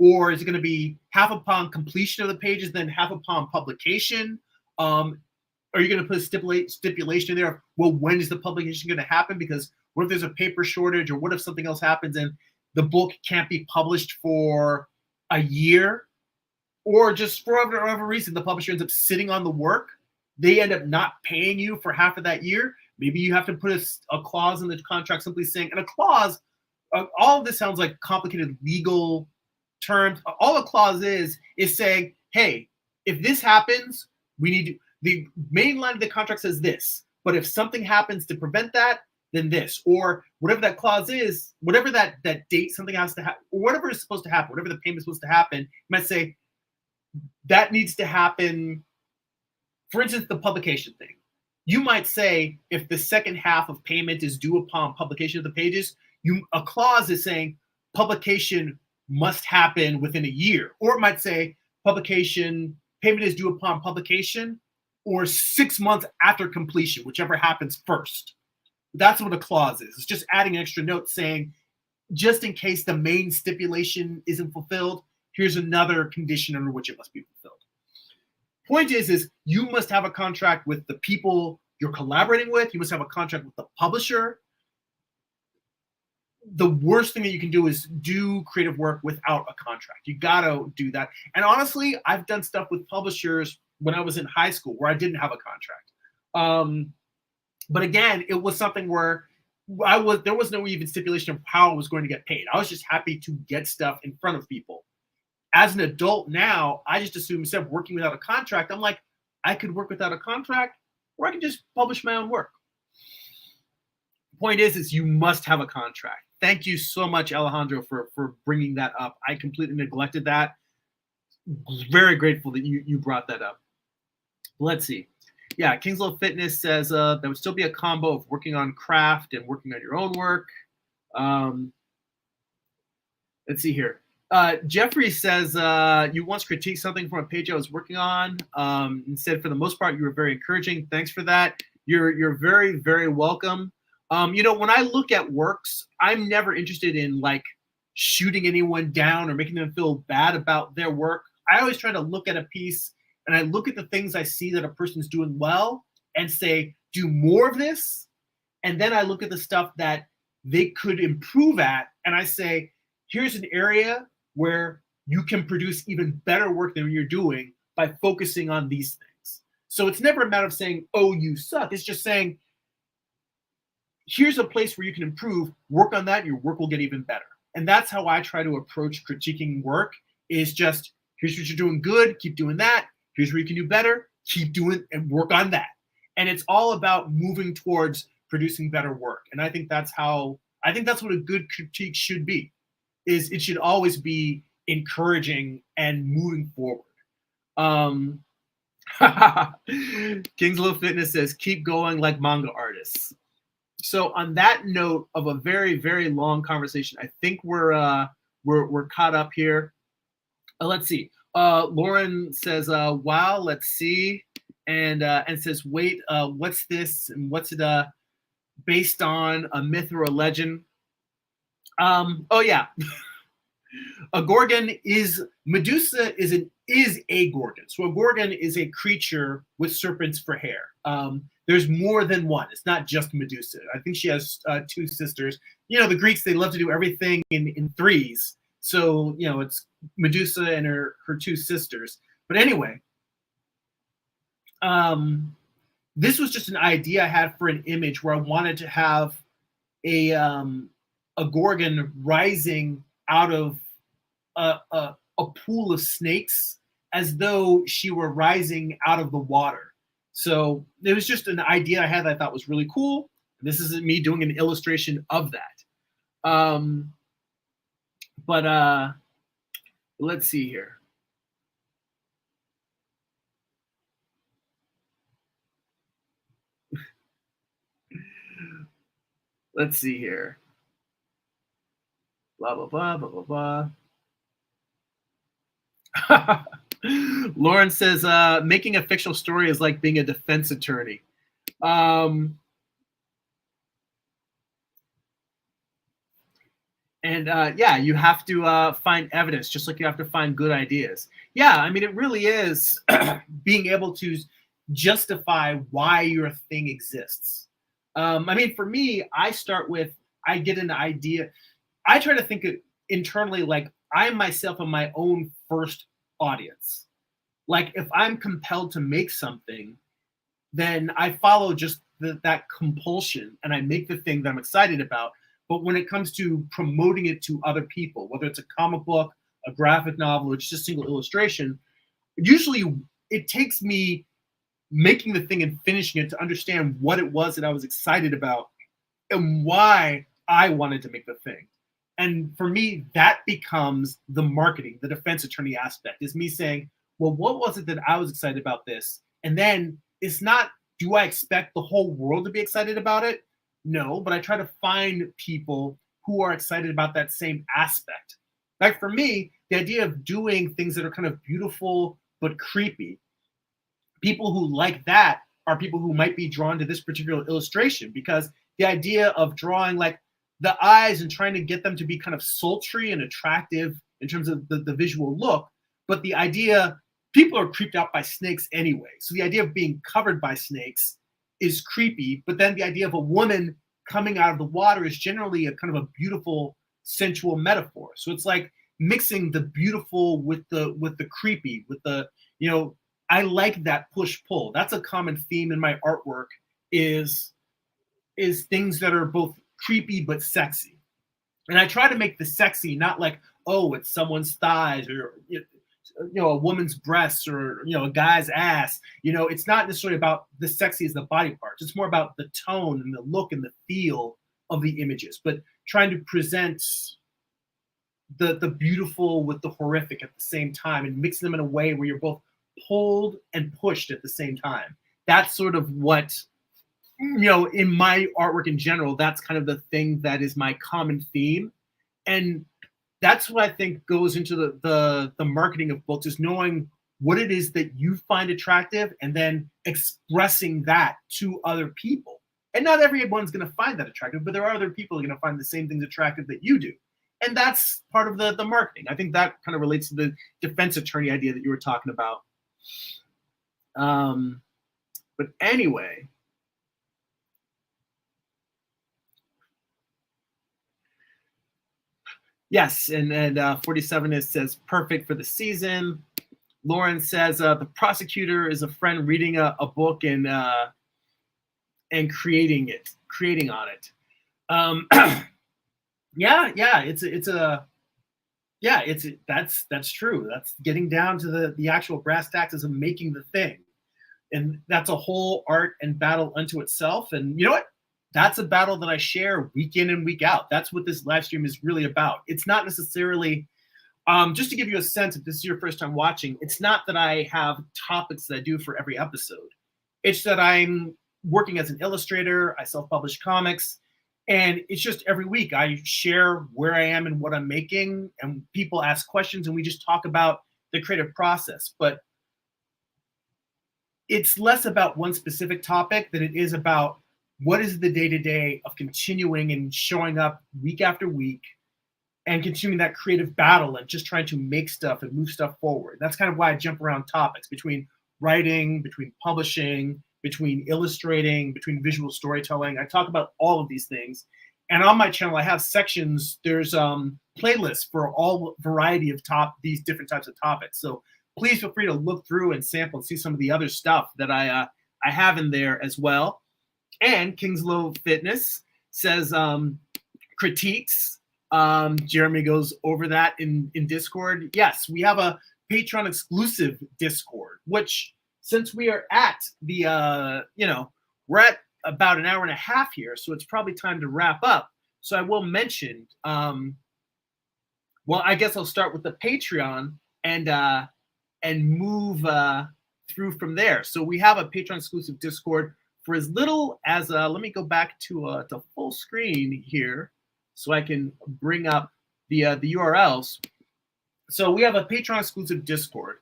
or is it going to be half upon completion of the pages, then half upon publication? Are you going to put a stipulation in there? Well, when is the publication going to happen? Because what if there's a paper shortage, or what if something else happens and the book can't be published for a year, or just for whatever reason the publisher ends up sitting on the work? They end up not paying you for half of that year. Maybe you have to put a clause in the contract simply saying, and a clause, all of this sounds like complicated legal terms. All a clause is saying, hey, if this happens, we need to, the main line of the contract says this, but if something happens to prevent that, then this, or whatever that clause is, whatever that date something has to happen, or whatever is supposed to happen, whatever the payment is supposed to happen, you might say that needs to happen. For instance, the publication thing. You might say if the second half of payment is due upon publication of the pages, a clause is saying publication must happen within a year. Or it might say payment is due upon publication or 6 months after completion, whichever happens first. That's what a clause is. It's just adding an extra note saying, just in case the main stipulation isn't fulfilled, here's another condition under which it must be fulfilled. Point is you must have a contract with the people you're collaborating with. You must have a contract with the publisher. The worst thing that you can do is do creative work without a contract. You gotta do that. And honestly, I've done stuff with publishers when I was in high school where I didn't have a contract. But again, it was something where there was no even stipulation of how I was going to get paid. I was just happy to get stuff in front of people. As an adult now, I just assume instead of working without a contract, I'm like, I could work without a contract, or I can just publish my own work. The point is you must have a contract. Thank you so much, Alejandro, for bringing that up. I completely neglected that. Very grateful that you brought that up. Let's see. Yeah, Kingslow Fitness says there would still be a combo of working on craft and working on your own work. Let's see here. Jeffrey says you once critiqued something from a page I was working on and said for the most part you were very encouraging. Thanks for that. You're very, very welcome. When I look at works, I'm never interested in like shooting anyone down or making them feel bad about their work. I always try to look at a piece and I look at the things I see that a person's doing well and say, do more of this. And then I look at the stuff that they could improve at and I say, here's an area where you can produce even better work than you're doing by focusing on these things. So it's never a matter of saying, oh, you suck. It's just saying, here's a place where you can improve, work on that, your work will get even better. And that's how I try to approach critiquing work is just, here's what you're doing good, keep doing that. Here's where you can do better, keep doing and work on that. And it's all about moving towards producing better work. And I think that's what a good critique should be. Is it should always be encouraging and moving forward. Kingslow Fitness says, keep going like manga artists. So on that note of a very, very long conversation, I think we're caught up here. Let's see. Lauren says, wow, let's see. And says, wait, what's this? And what's it based on, a myth or a legend? Oh yeah. Medusa is a gorgon. So a gorgon is a creature with serpents for hair. There's more than one. It's not just Medusa. I think she has two sisters. The Greeks, they love to do everything in threes. So, it's Medusa and her two sisters. But anyway, this was just an idea I had for an image where I wanted to have a gorgon rising out of a pool of snakes as though she were rising out of the water. So it was just an idea I had that I thought was really cool. This isn't me doing an illustration of that. But let's see here. Let's see here. Blah, blah, blah, blah, blah, blah. Lauren says, making a fictional story is like being a defense attorney. Yeah, you have to find evidence, just like you have to find good ideas. Yeah, I mean, it really is being able to justify why your thing exists. I mean, for me, I get an idea. I try to think internally like I myself am my own first audience. Like if I'm compelled to make something, then I follow just that compulsion and I make the thing that I'm excited about. But when it comes to promoting it to other people, whether it's a comic book, a graphic novel, or just a single illustration, usually it takes me making the thing and finishing it to understand what it was that I was excited about and why I wanted to make the thing. And for me, that becomes the marketing, the defense attorney aspect, is me saying, well, what was it that I was excited about this? And then it's not Do I expect the whole world to be excited about it? No, but I try to find people who are excited about that same aspect. Like for me, the idea of doing things that are kind of beautiful but creepy, people who like that are people who might be drawn to this particular illustration, because the idea of drawing like the eyes and trying to get them to be kind of sultry and attractive in terms of the visual look, but the idea, people are creeped out by snakes anyway. So the idea of being covered by snakes is creepy, but then the idea of a woman coming out of the water is generally a kind of a beautiful sensual metaphor. So it's like mixing the beautiful with the creepy, with the, you know, I like that push pull. That's a common theme in my artwork is things that are both creepy but sexy. And I try to make the sexy not like, oh, it's someone's thighs or a woman's breasts or a guy's ass. It's not necessarily about the sexy as the body parts. It's more about the tone and the look and the feel of the images, but trying to present the beautiful with the horrific at the same time and mix them in a way where you're both pulled and pushed at the same time. That's sort of what, in my artwork in general, that's kind of the thing that is my common theme. And that's what I think goes into the marketing of books, is knowing what it is that you find attractive and then expressing that to other people. And not everyone's going to find that attractive, but there are other people who are going to find the same things attractive that you do. And that's part of the marketing. I think that kind of relates to the defense attorney idea that you were talking about. But anyway, yes, and 47 says perfect for the season. Lauren says the prosecutor is a friend reading a book and creating on it. That's true. That's getting down to the actual brass tacks of making the thing, and that's a whole art and battle unto itself. And you know what? That's a battle that I share week in and week out. That's what this live stream is really about. It's not necessarily, just to give you a sense, if this is your first time watching, it's not that I have topics that I do for every episode. It's that I'm working as an illustrator. I self-publish comics. And it's just every week I share where I am and what I'm making, and people ask questions and we just talk about the creative process. But it's less about one specific topic than it is about what is the day-to-day of continuing and showing up week after week and continuing that creative battle and just trying to make stuff and move stuff forward. That's kind of why I jump around topics between writing, between publishing, between illustrating, between visual storytelling. I talk about all of these things. And on my channel, I have sections. There's playlists for all variety of these different types of topics. So please feel free to look through and sample and see some of the other stuff that I have in there as well. And Kingslow Fitness says critiques. Jeremy goes over that in Discord. Yes, we have a Patreon exclusive Discord, which, since we are at the, we're at about an hour and a half here, so it's probably time to wrap up. So I will mention, well, I guess I'll start with the Patreon and move through from there. So we have a Patreon exclusive Discord for as little as, let me go back to full screen here so I can bring up the URLs. So we have a Patreon exclusive Discord.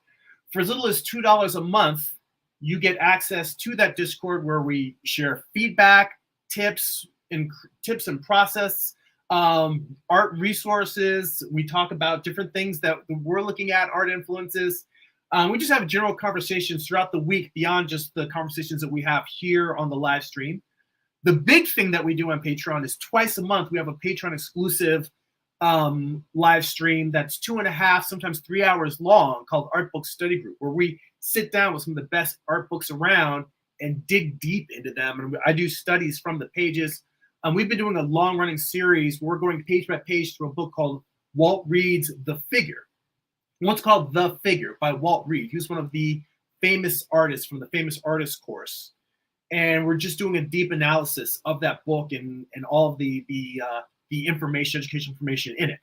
For as little as $2 a month, you get access to that Discord where we share feedback, tips and process, art resources. We talk about different things that we're looking at, art influences. We just have general conversations throughout the week beyond just the conversations that we have here on the live stream. The big thing that we do on Patreon is twice a month, we have a Patreon exclusive live stream that's 2.5, sometimes 3 hours long, called Art Book Study Group, where we sit down with some of the best art books around and dig deep into them. And I do studies from the pages. We've been doing a long-running series where we're going page by page through a book called Walt Reed's The Figure. One's called The Figure by Walt Reed. He was one of the famous artists from the Famous Artist course. And we're just doing a deep analysis of that book and all of the information, education information in it.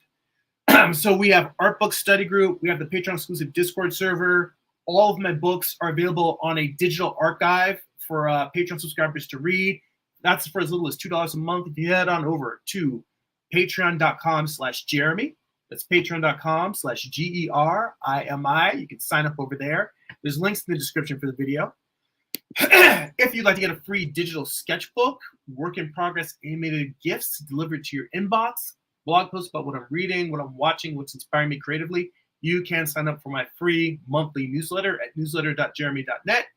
So we have Art Book Study Group. We have the Patreon exclusive Discord server. All of my books are available on a digital archive for Patreon subscribers to read. That's for as little as $2 a month. If you head on over to patreon.com/Jeremy, that's patreon.com/GERIMI. You can sign up over there. There's links in the description for the video. If you'd like to get a free digital sketchbook, work in progress animated GIFs delivered to your inbox, blog posts about what I'm reading, what I'm watching, what's inspiring me creatively, you can sign up for my free monthly newsletter at newsletter.jeremy.net.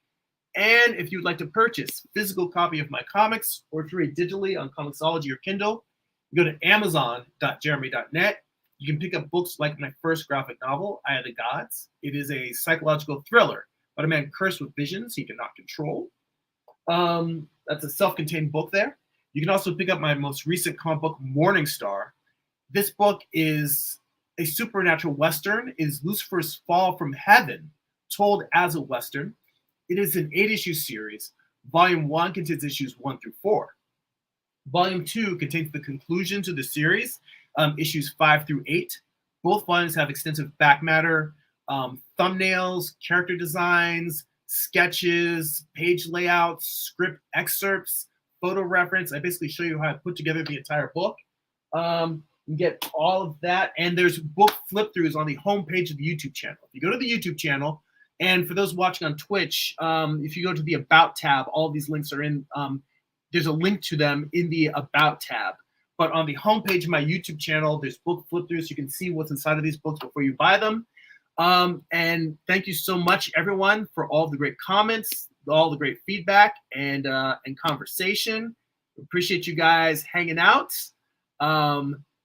And if you'd like to purchase a physical copy of my comics or to read digitally on Comixology or Kindle, you go to amazon.jeremy.net. You can pick up books like my first graphic novel, Eye of the Gods. It is a psychological thriller about a man cursed with visions he cannot control. That's a self-contained book there. You can also pick up my most recent comic book, Morning Star. This book is a supernatural Western. It is Lucifer's fall from heaven, told as a Western. It is an 8-issue series. Volume 1 contains issues 1 through 4. Volume 2 contains the conclusion to the series, issues 5 through 8. Both volumes have extensive back matter, thumbnails, character designs, sketches, page layouts, script excerpts, photo reference. I basically show you how I put together the entire book. You get all of that, and there's book flip-throughs on the homepage of the YouTube channel. If you go to the YouTube channel, and for those watching on Twitch, if you go to the About tab, all of these links are in. There's a link to them in the About tab. But on the homepage of my YouTube channel, there's book flip-throughs. You can see what's inside of these books before you buy them. And thank you so much, everyone, for all the great comments, all the great feedback, and conversation. Appreciate you guys hanging out.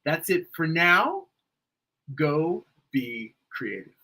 That's it for now. Go be creative.